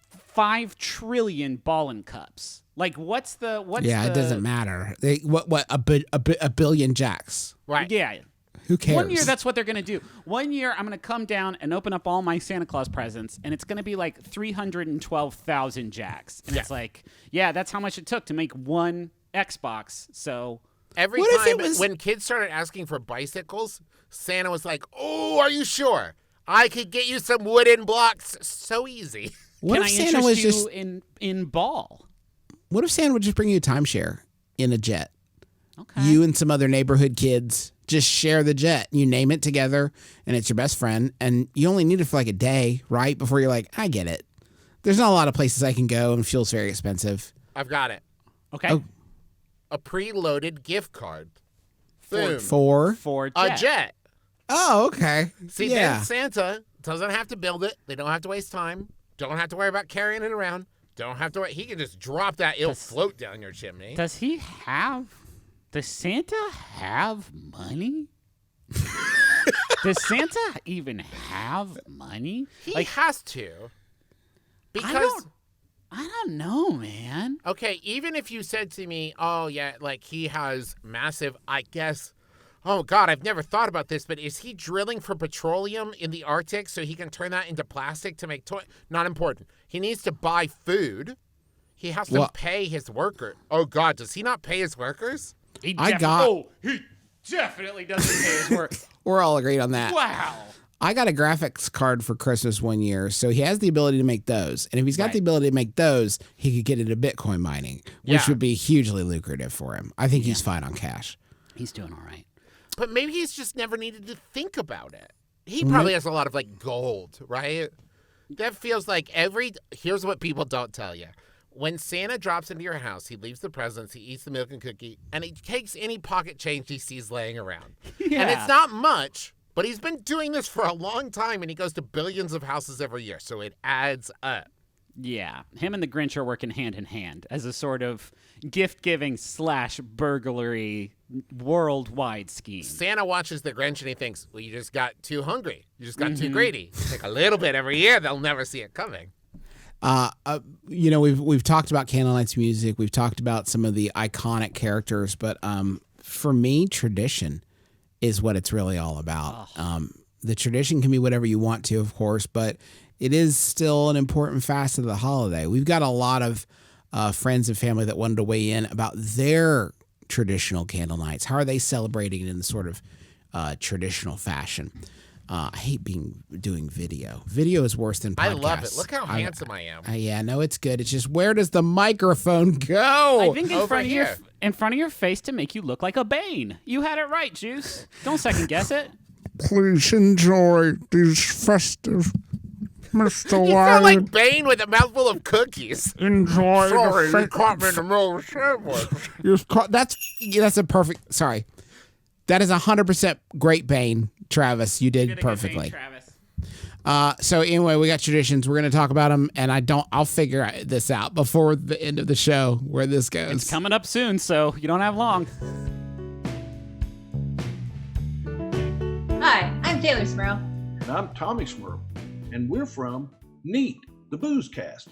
S3: 5 trillion ballin' cups. Like, what's the?
S1: It doesn't matter. A billion jacks.
S3: Right. Yeah.
S1: Who cares?
S3: 1 year, that's what they're going to do. 1 year, I'm going to come down and open up all my Santa Claus presents, and it's going to be like 312,000 jacks. And it's like, yeah, that's how much it took to make one Xbox. So
S2: Every time when kids started asking for bicycles, Santa was like, "Oh, are you sure? I could get you some wooden blocks so easy."
S1: What
S3: Can
S1: if
S3: I
S1: Santa
S3: interest
S1: was
S3: you
S1: just
S3: in ball?
S1: What if Santa would just bring you a timeshare in a jet?
S3: Okay.
S1: You and some other neighborhood kids just share the jet. You name it together, and it's your best friend. And you only need it for like a day, right? Before you're like, I get it. There's not a lot of places I can go, and fuel's very expensive.
S2: I've got it.
S3: Okay.
S1: Oh.
S2: A preloaded gift card. Boom.
S1: For
S2: a jet.
S1: Oh, okay.
S2: See, then Santa doesn't have to build it. They don't have to waste time. Don't have to worry about carrying it around. Don't have to worry. He can just drop that. It'll float down your chimney.
S3: Does Santa have money? Does Santa even have money?
S2: He has to. Because
S3: I don't know, man.
S2: Okay, even if you said to me, oh, yeah, like he has massive, I guess, oh, God, I've never thought about this, but is he drilling for petroleum in the Arctic so he can turn that into plastic to make toys? Not important. He needs to buy food. He has to pay his worker. Oh, God, does he not pay his workers?
S3: He definitely doesn't pay his work.
S1: We're all agreed on that.
S3: Wow.
S1: I got a graphics card for Christmas 1 year, so he has the ability to make those. And if he's got the ability to make those, he could get into Bitcoin mining, which would be hugely lucrative for him. I think he's fine on cash.
S3: He's doing all right.
S2: But maybe he's just never needed to think about it. He probably has a lot of, like, gold, right? That feels like here's what people don't tell you. When Santa drops into your house, he leaves the presents, he eats the milk and cookie, and he takes any pocket change he sees laying around.
S3: Yeah.
S2: And it's not much, but he's been doing this for a long time, and he goes to billions of houses every year, so it adds up.
S3: Yeah, him and the Grinch are working hand in hand as a sort of gift-giving / burglary worldwide scheme.
S2: Santa watches the Grinch and he thinks, well, you just got too hungry. You just got too greedy. Take a little bit every year, they'll never see it coming.
S1: We've talked about Candlenights music. We've talked about some of the iconic characters, but for me, tradition is what it's really all about. The tradition can be whatever you want to, of course, but it is still an important facet of the holiday. We've got a lot of friends and family that wanted to weigh in about their traditional candle nights. How are they celebrating it in the sort of traditional fashion? I hate doing video. Video is worse than podcasts.
S2: I love it. Look how handsome I am.
S1: Yeah, no, it's good. It's just, where does the microphone go?
S3: I think in front of your face to make you look like a Bane. You had it right, Juice. Don't second guess it.
S1: Please enjoy these festive Mr.
S2: You sound like Bane with a mouthful of cookies.
S1: Enjoy
S2: Sorry, you caught me in the middle of a sandwich.
S1: That's a perfect. Sorry, that is 100% great Bane, Travis. You did perfectly. So anyway, we got traditions. We're gonna talk about them, and I'll figure this out before the end of the show where this goes.
S3: It's coming up soon, so you don't have long.
S6: Hi, I'm Taylor Smurl.
S7: And I'm Tommy Smurl. And we're from Neat, the Booze Cast.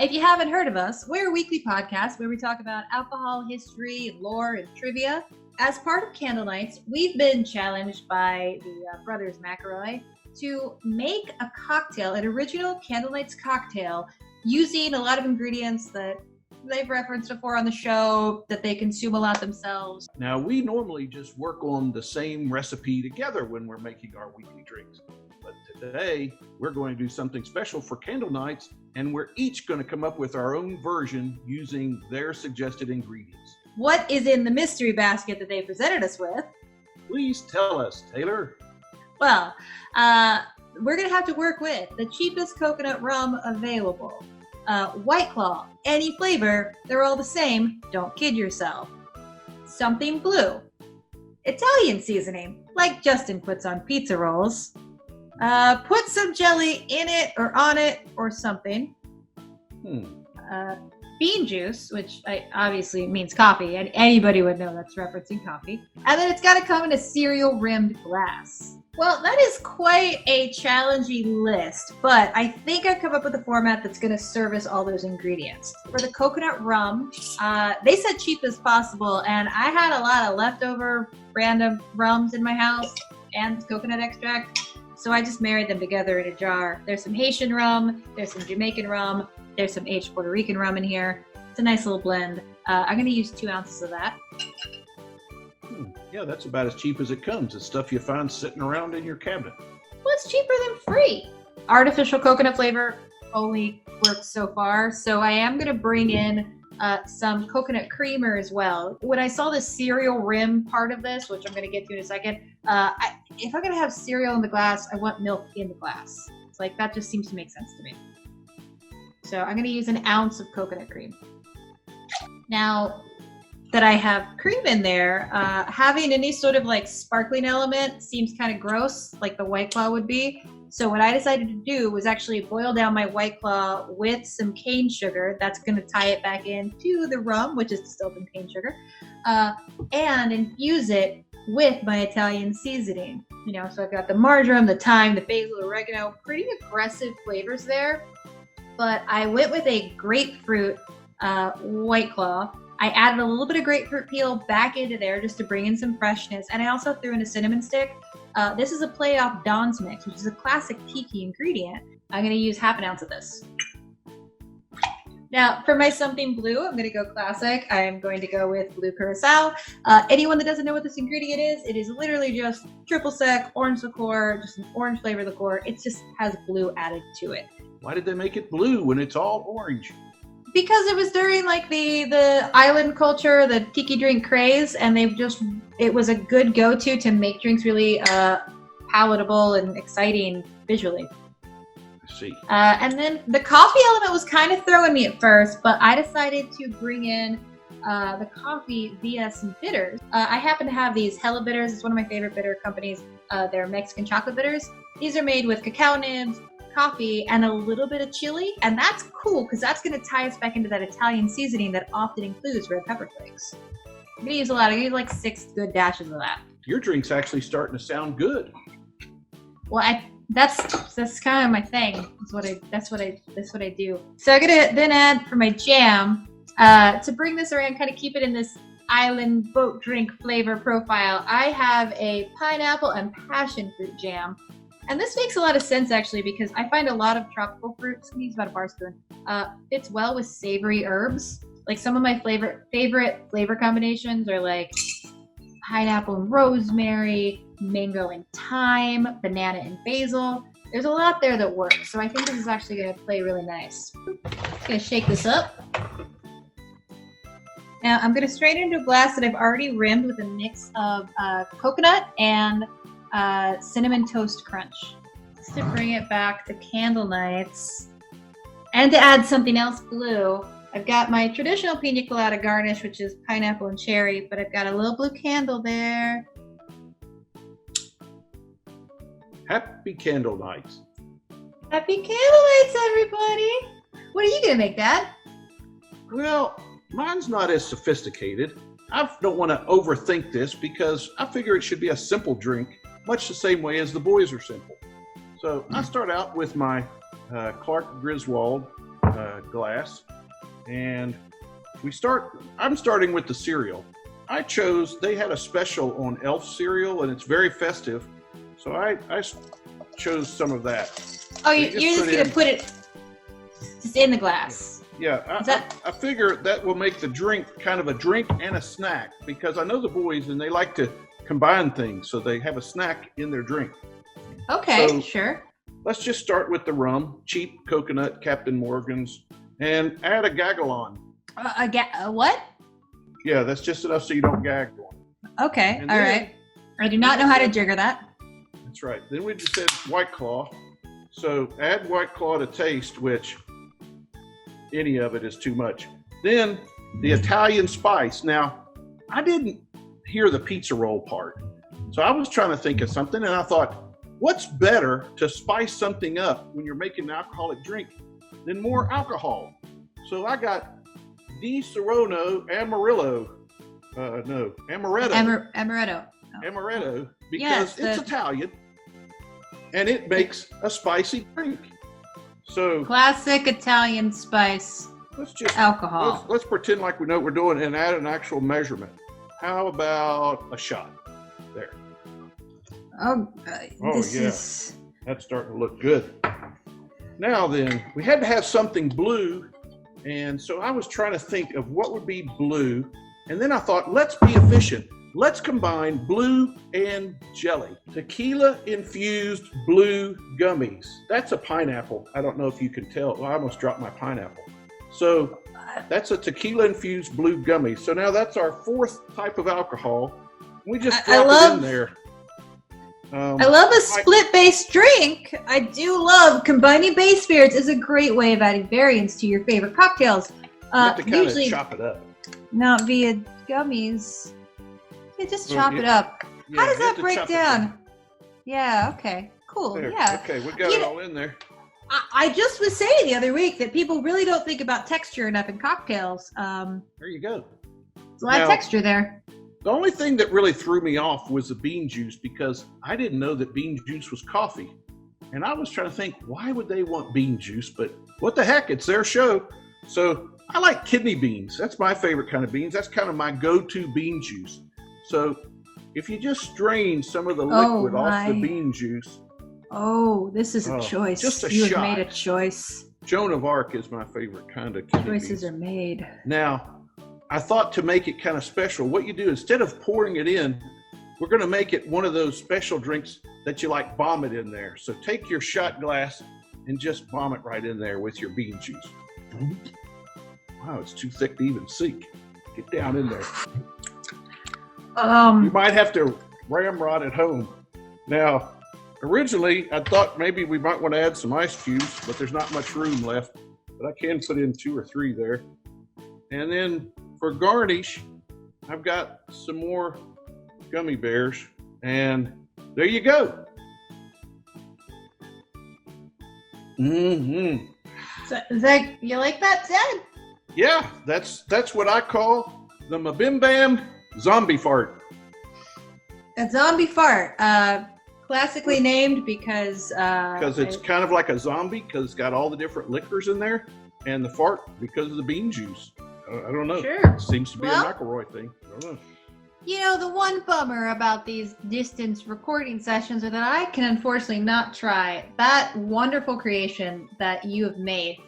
S6: If you haven't heard of us, we're a weekly podcast where we talk about alcohol, history, lore, and trivia. As part of Candle Nights, we've been challenged by the brothers McElroy to make a cocktail, an original Candle Nights cocktail, using a lot of ingredients that they've referenced before on the show, that they consume a lot themselves.
S7: Now, we normally just work on the same recipe together when we're making our weekly drinks. But today, we're going to do something special for Candle Nights, and we're each going to come up with our own version using their suggested ingredients.
S6: What is in the mystery basket that they presented us with?
S7: Please tell us, Taylor.
S6: Well, we're going to have to work with the cheapest coconut rum available. White Claw, any flavor, they're all the same, don't kid yourself. Something blue. Italian seasoning, like Justin puts on pizza rolls. Put some jelly in it or on it or something. Bean juice, which obviously means coffee, and anybody would know that's referencing coffee. And then it's got to come in a cereal-rimmed glass. Well, that is quite a challenging list, but I think I've come up with a format that's going to service all those ingredients. For the coconut rum, they said cheap as possible, and I had a lot of leftover random rums in my house and coconut extract, so I just married them together in a jar. There's some Haitian rum, there's some Jamaican rum, there's some aged Puerto Rican rum in here. It's a nice little blend. I'm going to use 2 ounces of that.
S7: Yeah, that's about as cheap as it comes. It's stuff you find sitting around in your cabinet.
S6: Well, it's cheaper than free. Artificial coconut flavor only works so far, so I am going to bring in some coconut creamer as well. When I saw the cereal rim part of this, which I'm going to get to in a second, if I'm going to have cereal in the glass, I want milk in the glass. It's like, that just seems to make sense to me. So I'm going to use 1 ounce of coconut cream. Now that I have cream in there, having any sort of like sparkling element seems kind of gross, like the White Claw would be. So what I decided to do was actually boil down my White Claw with some cane sugar. That's going to tie it back into the rum, which is distilled in cane sugar, and infuse it with my Italian seasoning. You know, so I've got the marjoram, the thyme, the basil, oregano, pretty aggressive flavors there. But I went with a grapefruit White Claw. I added a little bit of grapefruit peel back into there just to bring in some freshness. And I also threw in a cinnamon stick. This is a play off Dawn's Mix, which is a classic tiki ingredient. I'm going to use 1/2 ounce of this. Now, for my something blue, I'm going to go classic. I'm going to go with blue curacao. Anyone that doesn't know what this ingredient is, it is literally just triple sec, orange liqueur, just an orange flavor liqueur. It just has blue added to it.
S7: Why did they make it blue when it's all orange?
S6: Because it was during like the island culture, the tiki drink craze, and it was a good go-to to make drinks really palatable and exciting visually.
S7: I see.
S6: And then the coffee element was kind of throwing me at first, but I decided to bring in the coffee via some bitters. I happen to have these Hella bitters. It's one of my favorite bitter companies. They're Mexican chocolate bitters. These are made with cacao nibs, coffee, and a little bit of chili, and that's cool because that's going to tie us back into that Italian seasoning that often includes red pepper flakes. I'm going to use a lot. I'm going to use like 6 good dashes of that.
S7: Your drink's actually starting to sound good.
S6: Well, that's kind of my thing. That's what I do. So I'm going to then add for my jam to bring this around, kind of keep it in this island boat drink flavor profile. I have a pineapple and passion fruit jam. And this makes a lot of sense, actually, because I find a lot of tropical fruits, I'm going to use about a bar spoon, fits well with savory herbs. Like some of my favorite flavor combinations are like pineapple and rosemary, mango and thyme, banana and basil. There's a lot there that works. So I think this is actually going to play really nice. Just going to shake this up. Now I'm going to strain it into a glass that I've already rimmed with a mix of coconut and cinnamon toast crunch. just to bring it back to candle nights and to add something else blue, I've got my traditional pina colada garnish, which is pineapple and cherry, but I've got a little blue candle there.
S7: Happy Candle Nights.
S6: Happy candle nights, everybody. What are you going to make, Dad?
S7: Well, mine's not as sophisticated. I don't want to overthink this because I figure it should be a simple drink, much the same way as the boys are simple. So I start out with my Clark Griswold glass, and I'm starting with the cereal. They had a special on Elf cereal, and it's very festive, so I chose some of that.
S6: Oh, you're just going to put it just in the glass.
S7: Yeah, I figure that will make the drink kind of a drink and a snack, because I know the boys and they like to combine things, so they have a snack in their drink.
S6: Okay,
S7: So,
S6: sure.
S7: Let's just start with the rum, cheap coconut, Captain Morgan's, and add a gaggle on.
S6: What?
S7: Yeah, that's just enough so you don't gaggle.
S6: Okay,
S7: And
S6: all
S7: then-
S6: right. I do not know how to jigger that.
S7: That's right. Then we just add White Claw. So add White Claw to taste, which any of it is too much. Then the Italian spice. Now, I didn't hear the pizza roll part. So I was trying to think of something, and I thought, what's better to spice something up when you're making an alcoholic drink than more alcohol? So I got Di Serono Amaretto.
S6: Amaretto.
S7: Amaretto, because
S6: Yes,
S7: it's Italian, and it makes a spicy drink. So
S6: Classic Italian spice.
S7: let's just
S6: alcohol.
S7: Let's pretend like we know what we're doing and add an actual measurement. How about a shot? There.
S6: Oh, this
S7: yeah.
S6: is.
S7: That's starting to look good. Now then, we had to have something blue, and so I was trying to think of what would be blue, and then I thought, let's be efficient. Let's combine blue and jelly. Tequila-infused blue gummies. That's a pineapple. I don't know if you can tell. Well, I almost dropped my pineapple. So that's a tequila-infused blue gummy. So now that's our fourth type of alcohol. We just drop it in there.
S6: I love a split-based drink. I do love combining base spirits is a great way of adding variance to your favorite cocktails.
S7: You have to kind of
S6: Usually
S7: chop it up.
S6: not via gummies. You just chop it up.
S7: Yeah,
S6: How does
S7: you have
S6: that
S7: to
S6: break
S7: chop it
S6: down? Yeah, okay. Cool.
S7: There.
S6: Yeah.
S7: Okay, we got it all in there.
S6: I just was saying the other week that people really don't think about texture enough in cocktails.
S7: There you go.
S6: There's a lot of
S7: Now-
S6: texture there.
S7: The only thing that really threw me off was the bean juice, because I didn't know that bean juice was coffee. And I was trying to think, why would they want bean juice? But what the heck, it's their show. So I like kidney beans. That's my favorite kind of beans. That's kind of my go-to bean juice. So if you just strain some of the liquid off the
S6: my.
S7: bean juice.
S6: Oh, this is a
S7: Oh,
S6: choice.
S7: just a
S6: You
S7: shot.
S6: have made a choice.
S7: Joan of Arc is my favorite kind of kidney beans.
S6: Choices are made.
S7: Now, I thought to make it kind of special, what you do, instead of pouring it in, we're going to make it one of those special drinks that you like bomb it in there. So take your shot glass and just bomb it right in there with your bean juice. Wow, it's too thick to even sink. Get down in there. You might have to ramrod it home. Now, originally, I thought maybe we might want to add some ice cubes, but there's not much room left. But I can put in 2 or 3 there. And then for garnish, I've got some more gummy bears, and there you go. Mm-hmm.
S6: So, Zach, you like that, Zach?
S7: Yeah, that's what I call the MBMBaM zombie fart.
S6: A zombie fart. Classically named because
S7: Because it's kind of like a zombie, because it's got all the different liquors in there, and the fart because of the bean juice. I don't know.
S6: Sure.
S7: It seems to be
S6: Well-
S7: a McElroy thing. I don't know.
S6: You know, the one bummer about these distance recording sessions are that I can unfortunately not try that wonderful creation that you have made.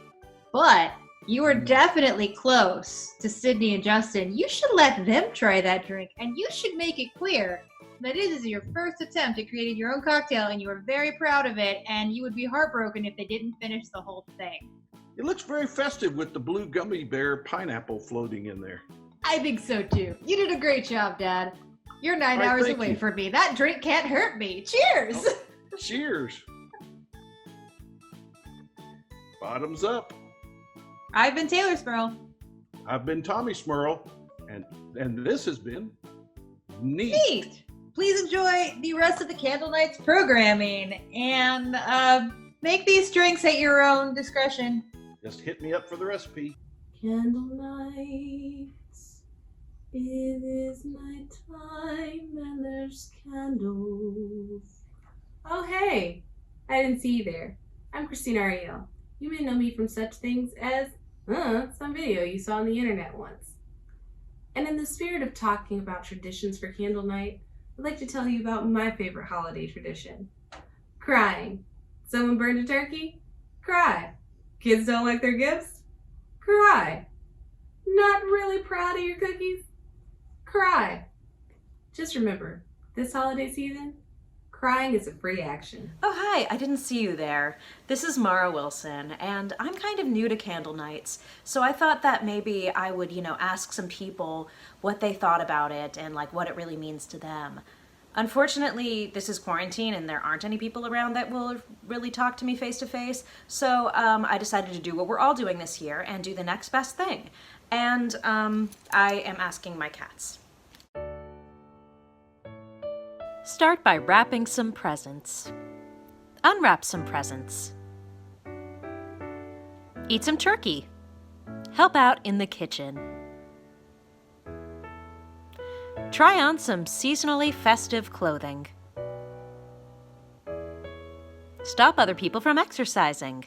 S6: But you are definitely close to Sydney and Justin. You should let them try that drink, and you should make it clear that it is your first attempt at creating your own cocktail, and you are very proud of it, and you would be heartbroken if they didn't finish the whole thing.
S7: It looks very festive with the blue gummy bear pineapple floating in there.
S6: I think so too. You did a great job, Dad. You're 9
S7: Why,
S6: hours
S7: thank
S6: away
S7: you.
S6: from me. That drink can't hurt me. Cheers!
S7: Cheers. Bottoms up.
S6: I've been Taylor Smurl.
S7: I've been Tommy Smurl, and this has been neat.
S6: Neat. Please enjoy the rest of the Candle Nights programming and make these drinks at your own discretion.
S7: Just hit me up for the recipe.
S5: Candle nights, it is night time and there's candles. Oh hey, I didn't see you there. I'm Christina Ariel. You may know me from such things as some video you saw on the internet once. And in the spirit of talking about traditions for candle night, I'd like to tell you about my favorite holiday tradition. Crying. Someone burned a turkey? Cry. Kids don't like their gifts? Cry. Not really proud of your cookies? Cry. Just remember, this holiday season, crying is a free action.
S8: Oh, hi, I didn't see you there. This is Mara Wilson, and I'm kind of new to Candle Nights, so I thought that maybe I would, ask some people what they thought about it and like what it really means to them. Unfortunately, this is quarantine and there aren't any people around that will really talk to me face to face, so I decided to do what we're all doing this year and do the next best thing. And I am asking my cats.
S23: Start by wrapping some presents. Unwrap some presents. Eat some turkey. Help out in the kitchen. Try on some seasonally festive clothing. Stop other people from exercising.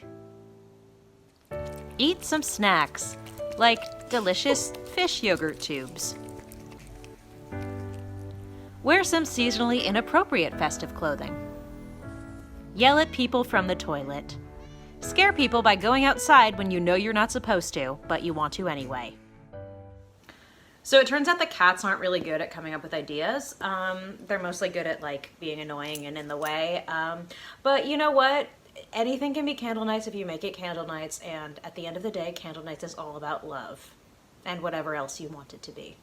S23: Eat some snacks, like delicious fish yogurt tubes. Wear some seasonally inappropriate festive clothing. Yell at people from the toilet. Scare people by going outside when you know you're not supposed to, but you want to anyway.
S8: So it turns out the cats aren't really good at coming up with ideas. They're mostly good at being annoying and in the way. But you know what? Anything can be Candle Nights if you make it Candle Nights, and at the end of the day, Candle Nights is all about love and whatever else you want it to be.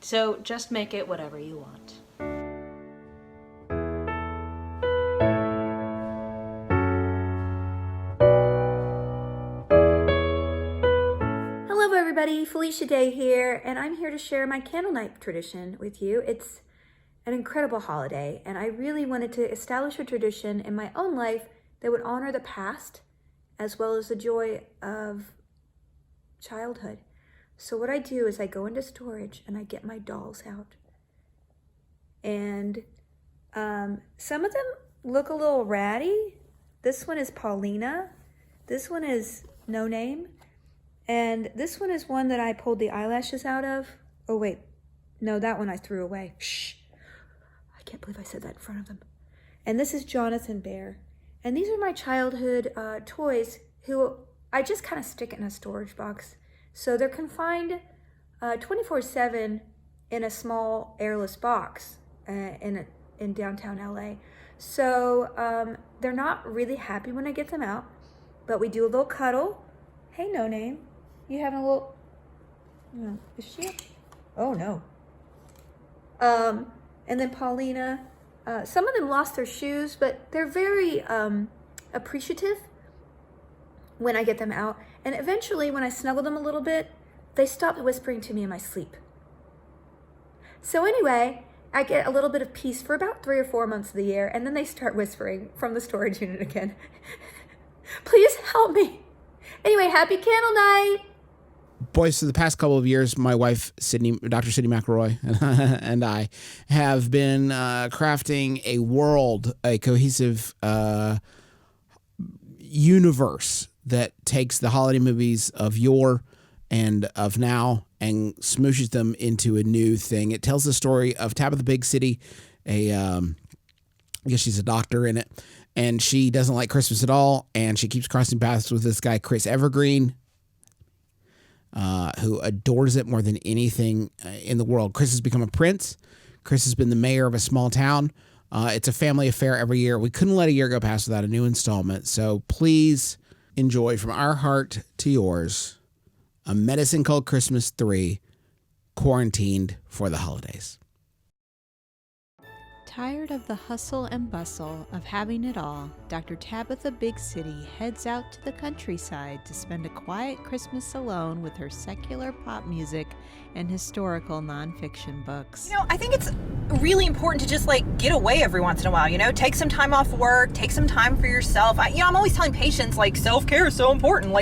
S8: So just make it whatever you want.
S24: Hello everybody, Felicia Day here, and I'm here to share my candle night tradition with you. It's an incredible holiday, and I really wanted to establish a tradition in my own life that would honor the past as well as the joy of childhood. So what I do is I go into storage and I get my dolls out. And some of them look a little ratty. This one is Paulina. This one is No Name. And this one is one that I pulled the eyelashes out of. Oh wait, no, that one I threw away. Shh, I can't believe I said that in front of them. And this is Jonathan Bear. And these are my childhood toys who I just kind of stick in a storage box. So they're confined 24/7 in a small airless box in downtown LA. So they're not really happy when I get them out, but we do a little cuddle. Hey, No Name, you having a little, is she? Oh no. And then Paulina, some of them lost their shoes, but they're very appreciative when I get them out. And eventually, when I snuggle them a little bit, they stop whispering to me in my sleep. So anyway, I get a little bit of peace for about 3 or 4 months of the year, and then they start whispering from the storage unit again. Please help me. Anyway, happy candle night.
S1: Boys, for the past couple of years, my wife, Dr. Sydney McElroy, and I have been crafting a cohesive universe that takes the holiday movies of yore and of now and smooshes them into a new thing. It tells the story of Tabitha Big City, I guess she's a doctor in it, and she doesn't like Christmas at all, and she keeps crossing paths with this guy, Chris Evergreen, who adores it more than anything in the world. Chris has become a prince. Chris has been the mayor of a small town. It's a family affair every year. We couldn't let a year go past without a new installment. So please enjoy, from our heart to yours, A Medicine Called Christmas 3, quarantined for the holidays.
S9: Tired of the hustle and bustle of having it all, Dr. Tabitha Big City heads out to the countryside to spend a quiet Christmas alone with her secular pop music and historical nonfiction books.
S11: You know, I think it's really important to just get away every once in a while, take some time off work, take some time for yourself. I'm always telling patients self-care is so important.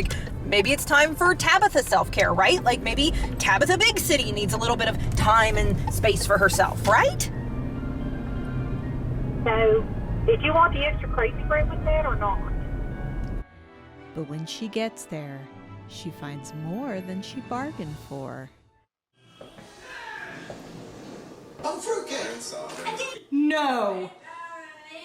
S11: Maybe it's time for Tabitha self-care, right? Maybe Tabitha Big City needs a little bit of time and space for herself, right?
S12: So, did you want the extra crazy bread with that or not?
S9: But when she gets there, she finds more than she bargained for.
S14: Fruitcake.
S11: No.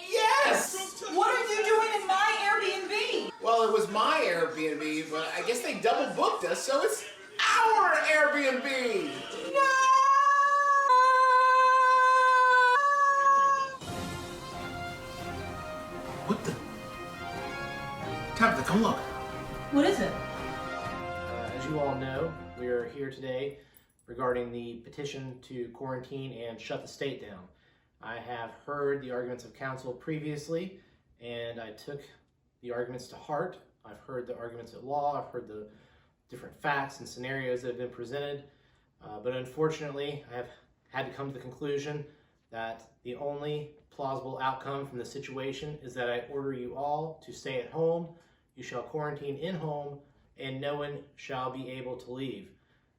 S14: Yes.
S11: What are you doing in my Airbnb?
S14: Well, it was my Airbnb, but I guess they double booked us, so it's our Airbnb. What the? Tabitha, come look.
S11: What is it?
S25: As you all know, we are here today regarding the petition to quarantine and shut the state down. I have heard the arguments of counsel previously, and I took the arguments to heart. I've heard the arguments at law, I've heard the different facts and scenarios that have been presented, but unfortunately, I have had to come to the conclusion that the only plausible outcome from the situation is that I order you all to stay at home, you shall quarantine in home, and no one shall be able to leave.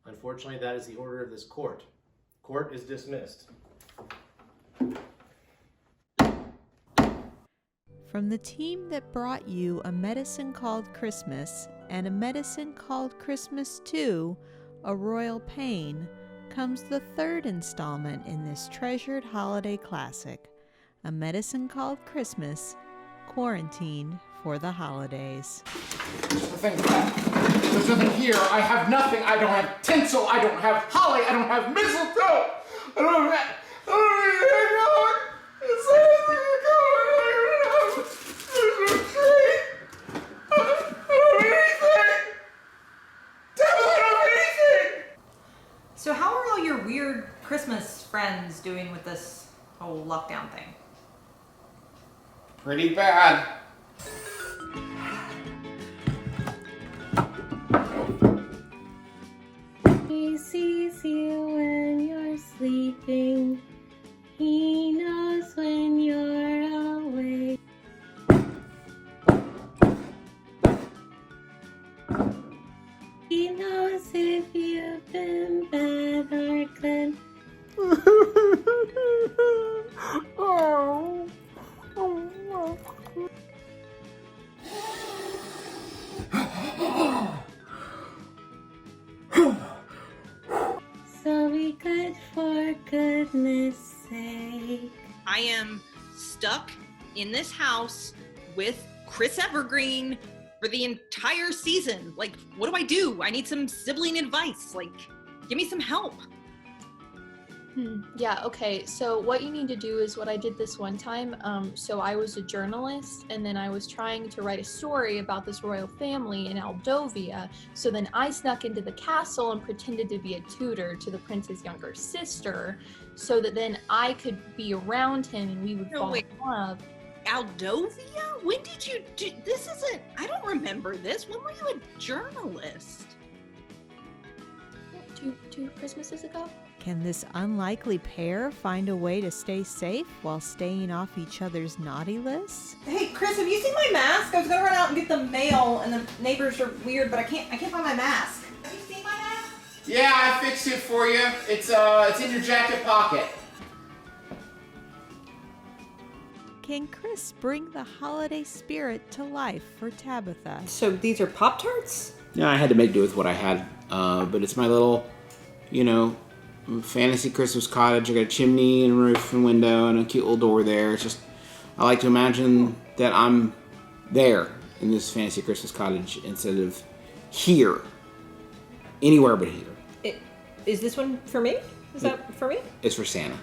S25: Unfortunately, that is the order of this court. Court is dismissed.
S9: From the team that brought you A Medicine Called Christmas and A Medicine Called Christmas 2, A Royal Pain, comes the third installment in this treasured holiday classic, A Medicine Called Christmas, Quarantine for the Holidays.
S14: There's nothing here. I have nothing. I don't have tinsel. I don't have holly. I don't have mistletoe. I don't have...
S11: So how are all your weird Christmas friends doing with this whole lockdown thing?
S14: Pretty bad.
S5: He sees you when you're sleeping. He knows when you're awake. He knows if you've been bad or good. So be good for goodness sake.
S11: I am stuck in this house with Chris Evergreen for the entire season. What do? I need some sibling advice. Give me some help.
S24: Yeah, okay. So what you need to do is what I did this one time. So I was a journalist, and then I was trying to write a story about this royal family in Aldovia. So then I snuck into the castle and pretended to be a tutor to the prince's younger sister, so that then I could be around him and we would fall in love.
S11: Aldovia? When did you do this? I don't remember this. When were you a journalist?
S24: Two Christmases ago?
S9: Can this unlikely pair find a way to stay safe while staying off each other's naughty lists?
S11: Hey, Chris, have you seen my mask? I was gonna run out and get the mail, and the neighbors are weird, but I can't find my mask. Have you seen my mask?
S14: Yeah, I fixed it for you. It's in your jacket pocket.
S9: Can Chris bring the holiday spirit to life for Tabitha?
S11: So these are Pop-Tarts?
S1: Yeah, I had to make do with what I had, but it's my little, fantasy Christmas cottage. I got a chimney and roof and window and a cute little door there. It's just, I like to imagine that I'm there in this fantasy Christmas cottage instead of here, anywhere but here.
S11: Is this one for me? Is that for me?
S1: It's for Santa.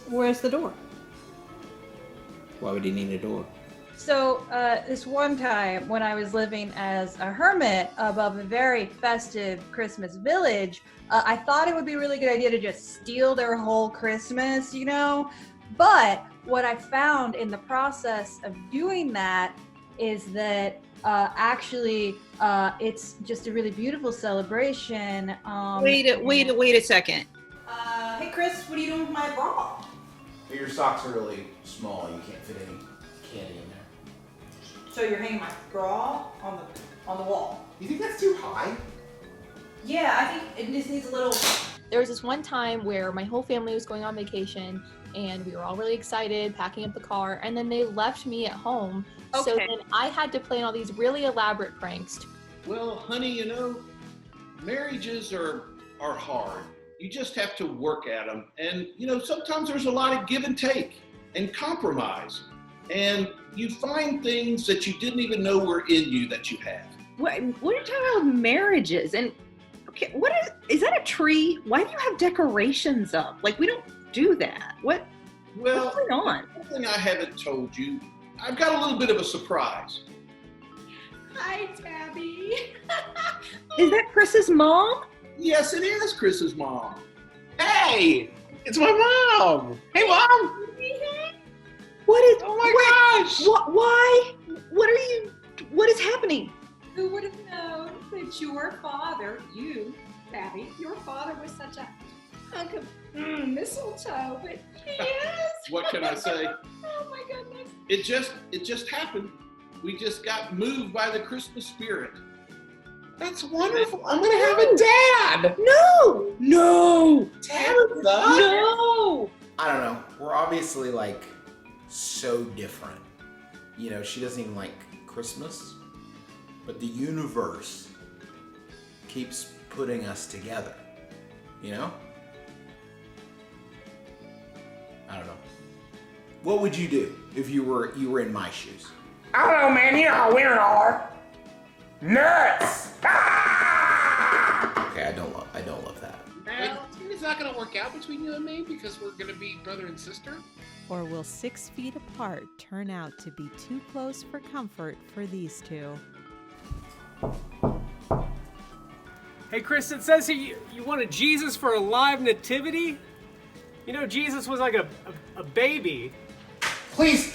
S11: Where's the door?
S1: Why would he need a door?
S26: So this one time when I was living as a hermit above a very festive Christmas village, I thought it would be a really good idea to just steal their whole Christmas, But what I found in the process of doing that is that actually it's just a really beautiful celebration.
S18: Wait a second.
S11: Hey Chris, what are you doing with my bra?
S10: Your socks are really small. You can't fit any candy in there.
S11: So you're hanging my bra on the wall.
S10: You think that's too high?
S11: Yeah, I think it just needs a little.
S13: There was this one time where my whole family was going on vacation and we were all really excited, packing up the car, and then they left me at home. So
S18: Okay.
S13: then I had to plan all these really elaborate pranks.
S7: Well, honey, marriages are hard. You just have to work at them. And, sometimes there's a lot of give and take and compromise. And you find things that you didn't even know were in you that you have.
S18: What are you talking about marriages? And okay, is that a tree? Why do you have decorations up? Like, we don't do that. What's going on?
S7: One thing I haven't told you, I've got a little bit of a surprise.
S13: Hi, Tabby.
S18: Is that Chris's mom?
S7: Yes, it is Chris's mom.
S10: Hey, it's my mom. Hey, Mom.
S18: What is?
S10: Oh my gosh.
S18: Why? What is happening?
S13: Who would have known that your father, you, Tabby, your father was such a hunk of mistletoe, but he is.
S7: What can I say?
S13: Oh my goodness.
S7: It just happened. We just got moved by the Christmas spirit.
S10: That's wonderful. I'm gonna have a dad.
S18: No.
S10: Tabitha.
S18: No.
S10: I don't know. We're obviously so different. She doesn't even like Christmas, but the universe keeps putting us together. I don't know. What would you do if you were in my shoes?
S14: I don't know, man. You know how women are. Nuts!
S10: Okay, I don't love that.
S2: Wait, it's not gonna work out between you and me because we're gonna be brother and sister?
S9: Or will 6 feet apart turn out to be too close for comfort for these two?
S15: Hey, Chris, it says here you wanted Jesus for a live nativity? Jesus was like a baby.
S10: Please,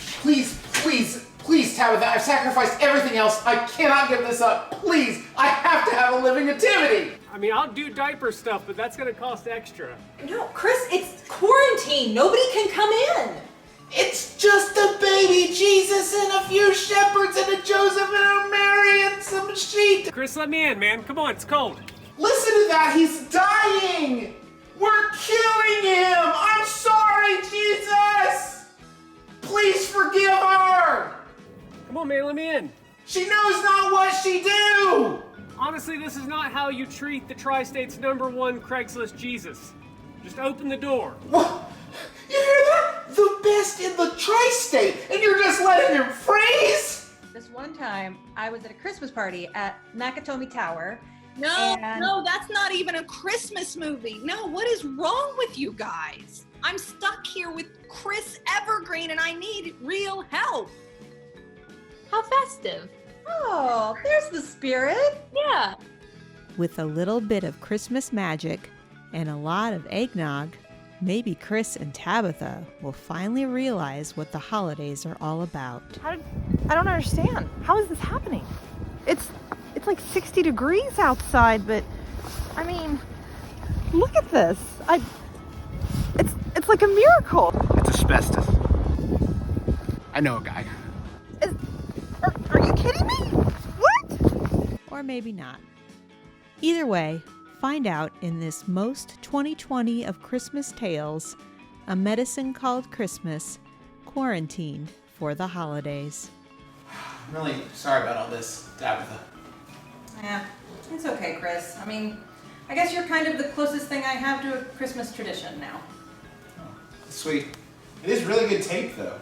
S10: Tabitha, I've sacrificed everything else. I cannot give this up. Please, I have to have a living nativity.
S15: I mean, I'll do diaper stuff, but that's gonna cost extra.
S11: No, Chris, it's quarantine. Nobody can come in.
S10: It's just a baby Jesus and a few shepherds and a Joseph and a Mary and some sheep.
S15: Chris, let me in, man. Come on, it's cold.
S10: Listen to that. He's dying. We're killing him. I'm sorry, Jesus. Please forgive her.
S15: Come on, man, let me in.
S10: She knows not what she do.
S15: Honestly, this is not how you treat the Tri-State's #1 Craigslist Jesus. Just open the door.
S10: What? You hear that? The best in the Tri-State, and you're just letting him freeze?
S26: This one time, I was at a Christmas party at Nakatomi Tower.
S18: No, that's not even a Christmas movie. No, what is wrong with you guys? I'm stuck here with Chris Evergreen and I need real help.
S13: How festive.
S26: Oh, there's the spirit.
S13: Yeah.
S9: With a little bit of Christmas magic and a lot of eggnog, maybe Chris and Tabitha will finally realize what the holidays are all about.
S11: I don't understand. How is this happening? It's like 60 degrees outside, but I mean, look at this. It's like a miracle.
S14: It's asbestos. I know a guy.
S11: Are you kidding me? What?
S9: Or maybe not. Either way, find out in this most 2020 of Christmas tales, A Medicine Called Christmas, quarantined for the holidays.
S10: I'm really sorry about all this, Tabitha.
S11: Yeah, it's okay, Chris. I mean, I guess you're kind of the closest thing I have to a Christmas tradition now.
S10: Sweet. It is really good tape, though.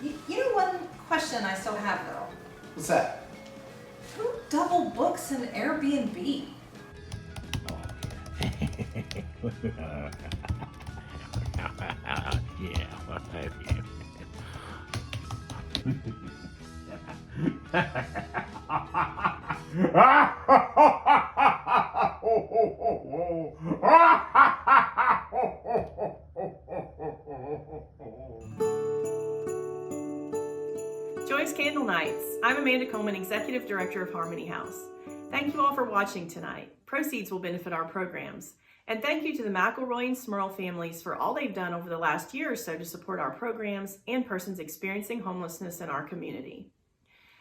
S11: You know one question I still have, though?
S10: What's that?
S11: Who double books an Airbnb?
S4: Candle Nights. I'm Amanda Coleman, Executive Director of Harmony House. Thank you all for watching tonight. Proceeds will benefit our programs. And thank you to the McElroy and Smurl families for all they've done over the last year or so to support our programs and persons experiencing homelessness in our community.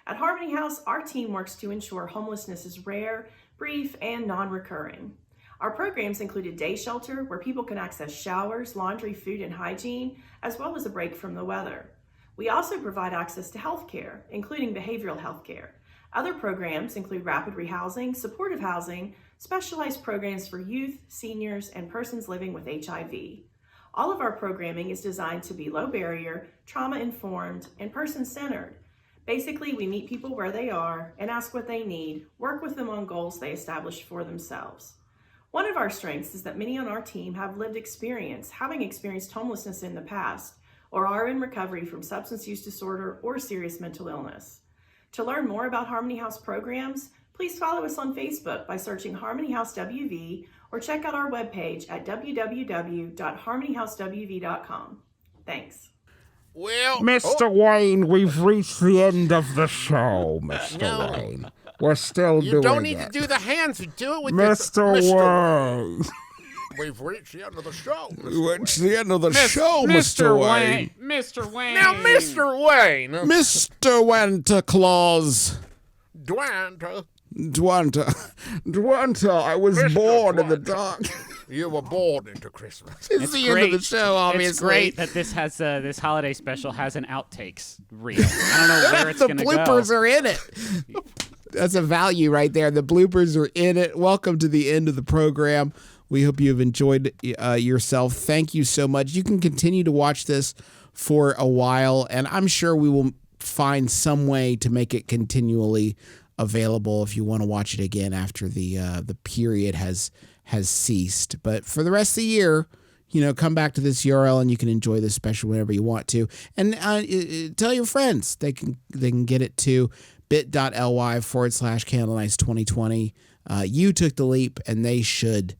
S4: At Harmony House, our team works to ensure homelessness is rare, brief, and non-recurring. Our programs include a day shelter where people can access showers, laundry, food, and hygiene, as well as a break from the weather. We also provide access to health care, including behavioral health care. Other programs include rapid rehousing, supportive housing, specialized programs for youth, seniors, and persons living with HIV. All of our programming is designed to be low barrier, trauma-informed, and person-centered. Basically, we meet people where they are and ask what they need, work with them on goals they established for themselves. One of our strengths is that many on our team have lived experience, having experienced homelessness in the past, or are in recovery from substance use disorder or serious mental illness. To learn more about Harmony House programs, please follow us on Facebook by searching Harmony House WV or check out our webpage at www.harmonyhousewv.com. Thanks.
S2: Well,
S1: Mr. Wayne, we've reached the end of the show, Mr. Wayne. We're still doing it.
S2: You don't need to do the hands. You do it with
S1: Mr. Wayne.
S2: We've reached the end of the show.
S1: It's the end of the show, Mr. Wayne.
S3: Mr. Wayne.
S2: Now, Mr. Wayne.
S1: Mr. Wanta Claus.
S2: Dwanta,
S1: I was
S2: Mr.
S1: born in the
S2: Dwanta.
S1: dark.
S2: You were born into Christmas.
S1: It's the end of the show, obviously.
S3: It's great that this has this holiday special has an outtakes reel. I don't know where it's going to go.
S1: The bloopers are in it. That's a value right there. The bloopers are in it. Welcome to the end of the program. We hope you have enjoyed yourself. Thank you so much. You can continue to watch this for a while, and I'm sure we will find some way to make it continually available if you want to watch it again after the period has ceased. But for the rest of the year, come back to this URL and you can enjoy this special whenever you want to. And tell your friends they can get it to bit.ly/Candlenights2020. You took the leap, and they should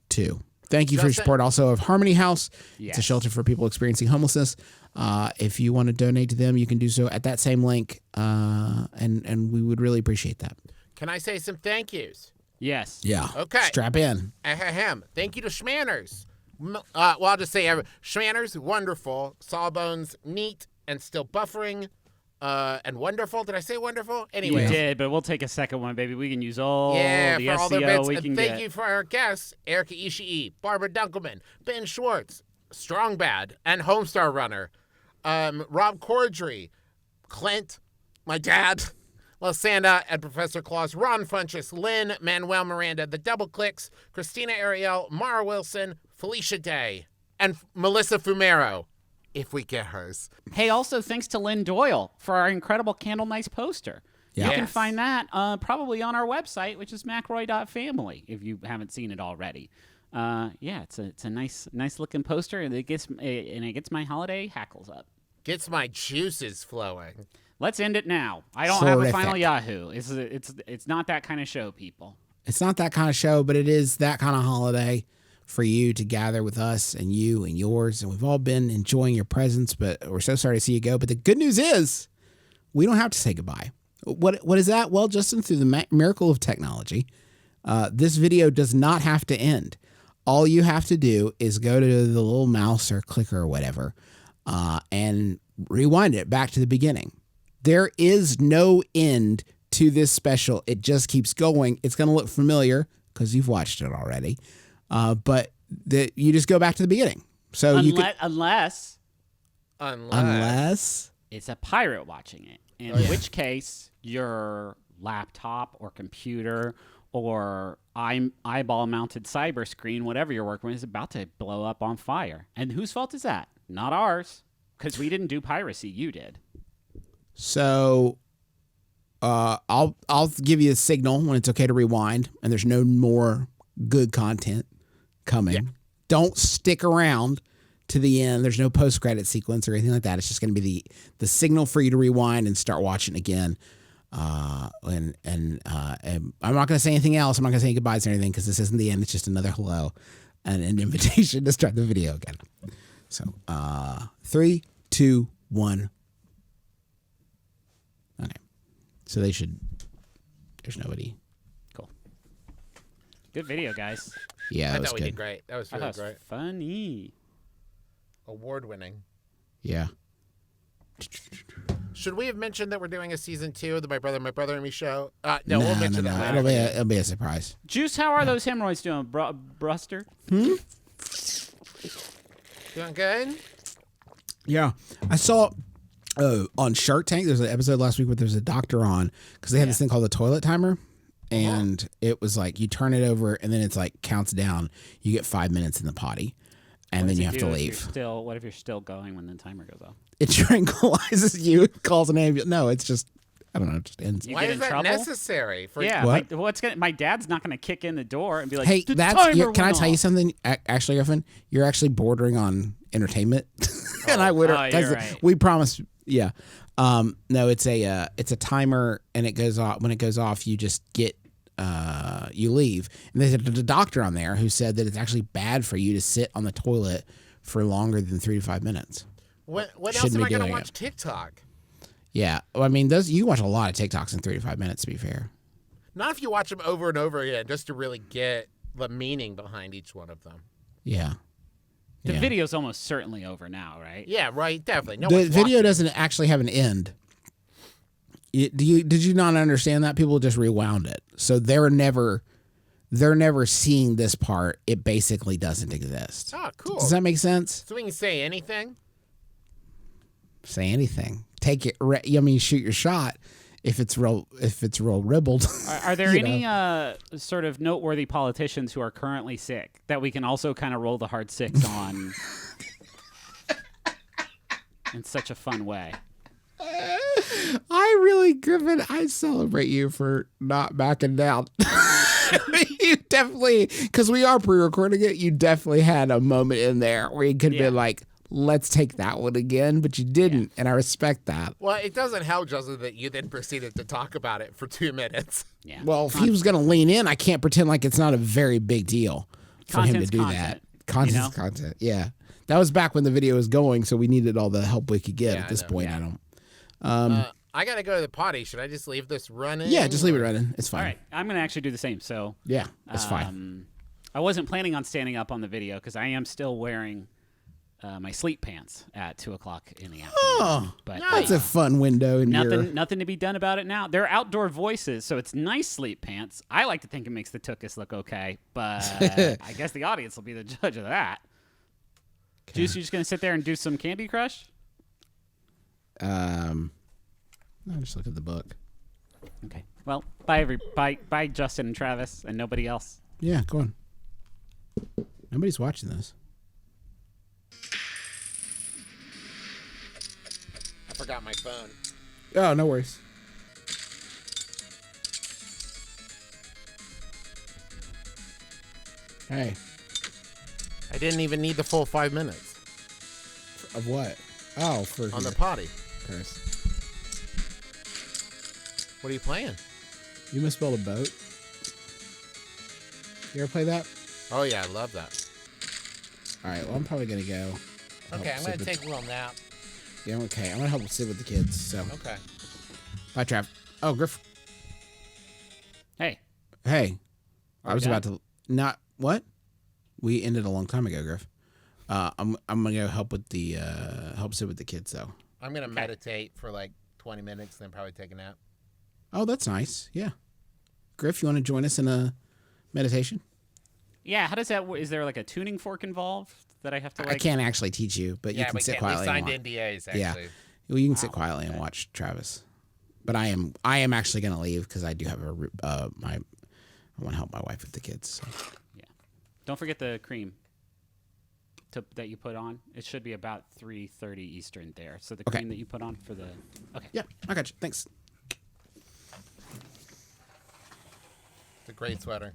S1: too. Thank you for your support also of Harmony House.
S3: Yes.
S1: It's a shelter for people experiencing homelessness. If you want to donate to them, you can do so at that same link, and we would really appreciate that.
S2: Can I say some thank yous?
S3: Yes.
S1: Yeah.
S2: Okay.
S1: Strap in.
S2: Ahem. Thank you to Shmanners. I'll just say Shmanners, wonderful. Sawbones, neat and still buffering. And wonderful. Did I say wonderful? Anyway.
S3: You did, but we'll take a second one, baby. We can use all the
S2: for all their
S3: SEO
S2: bits.
S3: we
S2: And
S3: can
S2: thank
S3: get.
S2: you for our guests, Erica Ishii, Barbara Dunkelman, Ben Schwartz, Strong Bad, and Homestar Runner, Rob Cordry, Clint, my dad, Lasanda, and Professor Claus, Ron Funchess, Lynn, Manuel Miranda, The Double Clicks, Christina Ariel, Mara Wilson, Felicia Day, and Melissa Fumero. If we get hers.
S3: Hey, also thanks to Lynn Doyle for our incredible Candle Nights poster.
S1: Yeah.
S3: You can find that probably on our website, which is macroy.family, if you haven't seen it already. It's a nice looking poster, and it gets my holiday hackles up.
S2: Gets my juices flowing.
S3: Let's end it now. I don't have a final Yahoo. It's not that kind of show, people.
S1: It's not that kind of show, but it is that kind of holiday for you to gather with us and you and yours. And we've all been enjoying your presence, but we're so sorry to see you go. But the good news is we don't have to say goodbye. What is that? Well, Justin, through the miracle of technology, this video does not have to end. All you have to do is go to the little mouse or clicker or whatever and rewind it back to the beginning. There is no end to this special. It just keeps going. It's going to look familiar because you've watched it already. But you just go back to the beginning. So
S3: unless it's a pirate watching it, in which case your laptop or computer or eyeball-mounted cyber screen, whatever you're working with, is about to blow up on fire. And whose fault is that? Not ours, because we didn't do piracy. You did.
S1: So I'll give you a signal when it's okay to rewind, and there's no more good content coming. Yeah. Don't stick around to the end. There's no post-credit sequence or anything like that. It's just going to be the signal for you to rewind and start watching again. And I'm not going to say anything else. I'm not going to say goodbyes or anything because this isn't the end. It's just another hello and an invitation to start the video again. So 3, 2, 1. So they should. There's nobody.
S3: Cool. Good video, guys.
S1: Yeah, that
S2: I
S1: was
S2: thought we
S1: good.
S2: did great. That was
S3: I
S2: really
S3: thought it was
S2: great.
S3: funny.
S2: Award-winning.
S1: Yeah.
S2: Should we have mentioned that we're doing a season 2 of the My Brother and Me show? No, we'll mention
S1: no.
S2: that.
S1: It'll be a surprise.
S3: Juice, how are those hemorrhoids doing, Bruster?
S2: Doing good?
S1: Yeah, I saw on Shark Tank. There's an episode last week where there's a doctor on because they have this thing called the toilet timer, and it was like you turn it over and then it's like counts down. You get 5 minutes in the potty, and then you have to leave.
S3: What if you're still going when the timer goes off?
S1: It tranquilizes you. It calls an ambulance. No, it's just I don't know. It just ends.
S2: Why is that necessary?
S3: My dad's not going to kick in the door and be like,
S1: Hey,
S3: "The
S1: that's.
S3: timer
S1: Can I
S3: went
S1: tell you
S3: off."
S1: something? Actually, Griffin, you're actually bordering on entertainment, and I would.
S3: you're right.
S1: We promised. Yeah. No, it's a timer, and it goes off. When it goes off, you just get you leave. And there's a doctor on there who said that it's actually bad for you to sit on the toilet for longer than 3 to 5 minutes.
S2: What else
S1: Shouldn't
S2: am
S1: be
S2: I going to
S1: doing
S2: watch?
S1: it.
S2: TikTok.
S1: Yeah, well, I mean, you watch a lot of TikToks in 3 to 5 minutes. To be fair.
S2: Not if you watch them over and over again, just to really get the meaning behind each one of them.
S1: Yeah.
S3: The video's almost certainly over now, right?
S2: Yeah, right. Definitely. No
S1: The
S2: one's
S1: video
S2: watching.
S1: doesn't actually have an end. Did you not understand that? People just rewound it, so they're never seeing this part. It basically doesn't exist.
S2: Oh, cool.
S1: Does that make sense?
S2: So we can say anything?
S1: Say anything. Take it. I mean, shoot your shot. If it's real ribbled.
S3: Are there
S1: you
S3: any
S1: know.
S3: sort of noteworthy politicians who are currently sick that we can also kind of roll the hard six on in such a fun way?
S1: Griffin, I celebrate you for not backing down. You definitely, because we are pre-recording it, you definitely had a moment in there where you could have been like, let's take that one again, but you didn't, and I respect that.
S2: Well, it doesn't help, Justin, that you then proceeded to talk about it for 2 minutes.
S3: Yeah.
S1: Well, if he was going to lean in, I can't pretend like it's not a very big deal for him to
S3: Content's
S1: do
S3: content,
S1: that. Content's
S3: you know?
S1: content, yeah. That was back when the video was going, so we needed all the help we could get. At this point, I don't.
S2: I got to go to the potty. Should I just leave this running?
S1: Yeah, just leave it running. It's fine.
S3: All right, I'm going to actually do the same. So
S1: yeah, it's fine.
S3: I wasn't planning on standing up on the video because I am still wearing my sleep pants at 2:00 in the afternoon.
S1: Oh,
S3: but
S1: that's a fun window in your...
S3: Nothing to be done about it now. They're outdoor voices, so it's nice sleep pants. I like to think it makes the tuchus look okay, but I guess the audience will be the judge of that. Juice, you just going to sit there and do some Candy Crush?
S1: No, just look at the book.
S3: Okay. Well, bye, Justin and Travis, and nobody else.
S1: Yeah, go on. Nobody's watching this.
S2: I forgot my phone.
S1: Oh, no worries. Hey.
S2: I didn't even need the full 5 minutes.
S1: Of what? Oh, for
S2: on the potty.
S1: Chris.
S2: What are you playing?
S1: You must build a boat. You ever play that?
S2: Oh yeah, I love that.
S1: All right, well, I'm probably gonna go.
S2: Okay, I'm gonna take a little nap.
S1: Yeah, okay. I'm gonna help sit with the kids. So.
S2: Okay.
S1: Bye, Trav. Oh, Griff.
S3: Hey.
S1: Hey. I was
S3: done?
S1: about to not what? We ended a long time ago, Griff. I'm gonna go help with the help sit with the kids though.
S2: I'm gonna meditate for like 20 minutes, then probably take a nap.
S1: Oh, that's nice. Yeah. Griff, you want to join us in a meditation?
S3: Yeah. How does that work? Is there like a tuning fork involved that I have to like?
S1: I can't actually teach you, but you can sit quietly.
S2: We signed
S1: and watch.
S2: NDAs actually.
S1: Yeah. Well, you can sit quietly and watch Travis. But I am actually gonna leave because I do have I want to help my wife with the kids. So.
S3: Yeah. Don't forget the cream that you put on. It should be about 3:30 Eastern there. So the cream that you put on for the. Okay.
S1: Yeah, I got you. Thanks.
S2: It's a great sweater.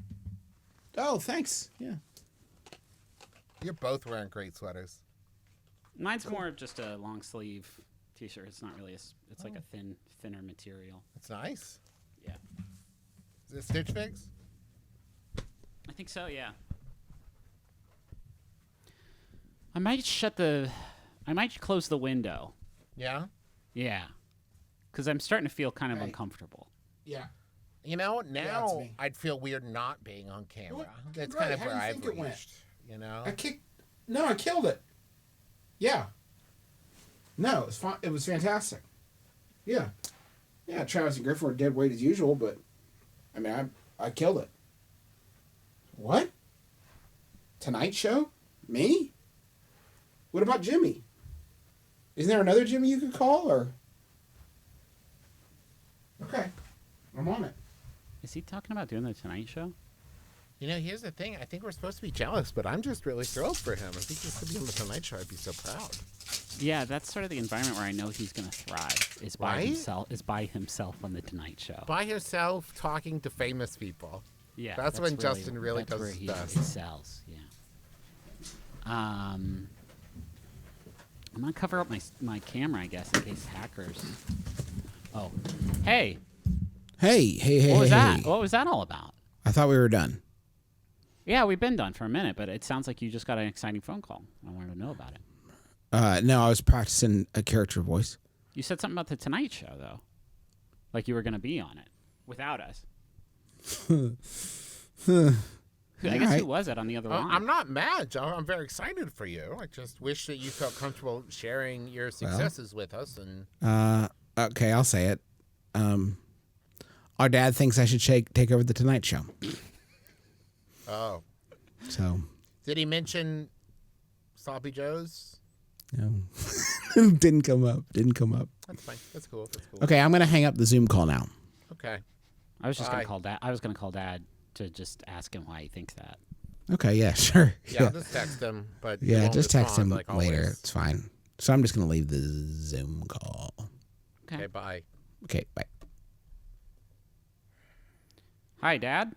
S1: Oh, thanks. Yeah.
S2: You're both wearing great sweaters.
S3: Mine's more of just a long sleeve t-shirt. It's not really it's like a thinner material.
S2: It's nice.
S3: Yeah.
S2: Is it Stitch Fix?
S3: I think so, yeah. I might close the window.
S2: Yeah?
S3: Yeah. Because I'm starting to feel kind of uncomfortable.
S1: Yeah.
S2: You know,
S1: it's
S2: now
S1: me.
S2: I'd feel weird not being on camera. That's
S1: Right,
S2: kind of
S1: how
S2: where
S1: do you
S2: I've
S1: think it went?
S2: reached. You know,
S1: I killed it. Yeah. No, it was fun. It was fantastic. Yeah. Yeah, Travis and Griffin were dead weight as usual, but I mean, I killed it. What? Tonight Show? Me? What about Jimmy? Isn't there another Jimmy you could call, or? Okay, I'm on it.
S3: Is he talking about doing the Tonight Show?
S2: You know, here's the thing. I think we're supposed to be jealous, but I'm just really thrilled for him. I think he's going to be on the Tonight Show. I'd be so proud.
S3: Yeah, that's sort of the environment where I know he's going to thrive. Is by himself on the Tonight Show.
S2: By himself, talking to famous people.
S3: Yeah,
S2: that's when Justin really does his
S3: he
S2: best.
S3: excels. Yeah. I'm gonna cover up my camera, I guess, in case hackers. Oh, hey.
S1: Hey.
S3: What was that? What was that all about?
S1: I thought we were done.
S3: Yeah, we've been done for a minute, but it sounds like you just got an exciting phone call. I wanted to know about it.
S1: No, I was practicing a character voice.
S3: You said something about the Tonight Show, though. Like you were going to be on it without us. I guess who was it on the other line?
S2: I'm not mad, Joe. I'm very excited for you. I just wish that you felt comfortable sharing your successes with us. And
S1: okay, I'll say it. Our dad thinks I should take over the Tonight Show.
S2: Oh.
S1: So.
S2: Did he mention Sloppy Joe's?
S1: No. Didn't come up.
S2: That's fine. That's cool.
S1: Okay, I'm gonna hang up the Zoom call now.
S2: Okay.
S3: I was just gonna call Dad. I was gonna call Dad to just ask him why he thinks that.
S1: Okay, yeah, sure.
S2: Yeah, I'll just text him. But he
S1: yeah,
S2: won't
S1: just text him
S2: respond, like
S1: later.
S2: always.
S1: It's fine. So I'm just gonna leave the Zoom call.
S2: Okay, bye.
S1: Okay, bye.
S3: Hi, Dad.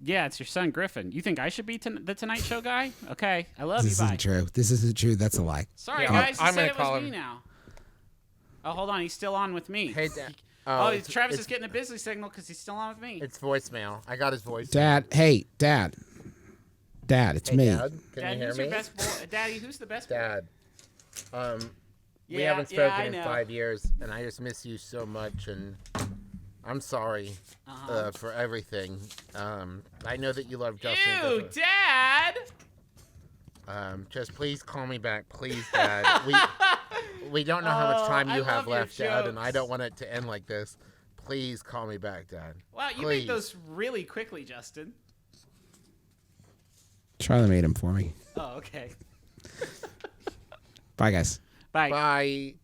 S3: Yeah, it's your son Griffin. You think I should be the Tonight Show guy? Okay, I love
S1: This
S3: you. Bye.
S1: isn't true. This isn't true. That's a lie.
S3: Sorry, guys. You said it was me now. Oh, hold on. He's still on with me.
S2: Hey, Dad.
S3: Travis is getting a busy signal because he's still on with me.
S2: It's voicemail. I got his voice.
S1: Dad, hey, Dad. Dad, it's me.
S2: Dad, can
S3: Dad,
S2: you hear
S3: who's
S2: me?
S3: your best boy? Daddy, who's the best boy?
S2: Dad. We
S3: Yeah,
S2: haven't spoken
S3: I
S2: in
S3: know.
S2: 5 years, and I just miss you so much, and I'm sorry for everything. I know that you love Justin.
S3: Ew, Dad!
S2: Just please call me back, please, Dad. We don't know how much time you have left, Dad, and I don't want it to end like this. Please call me back, Dad.
S3: Wow, you
S2: Please.
S3: made those really quickly, Justin.
S1: Charlie made him for me.
S3: Oh, okay.
S1: Bye, guys.
S3: Bye.
S2: Bye.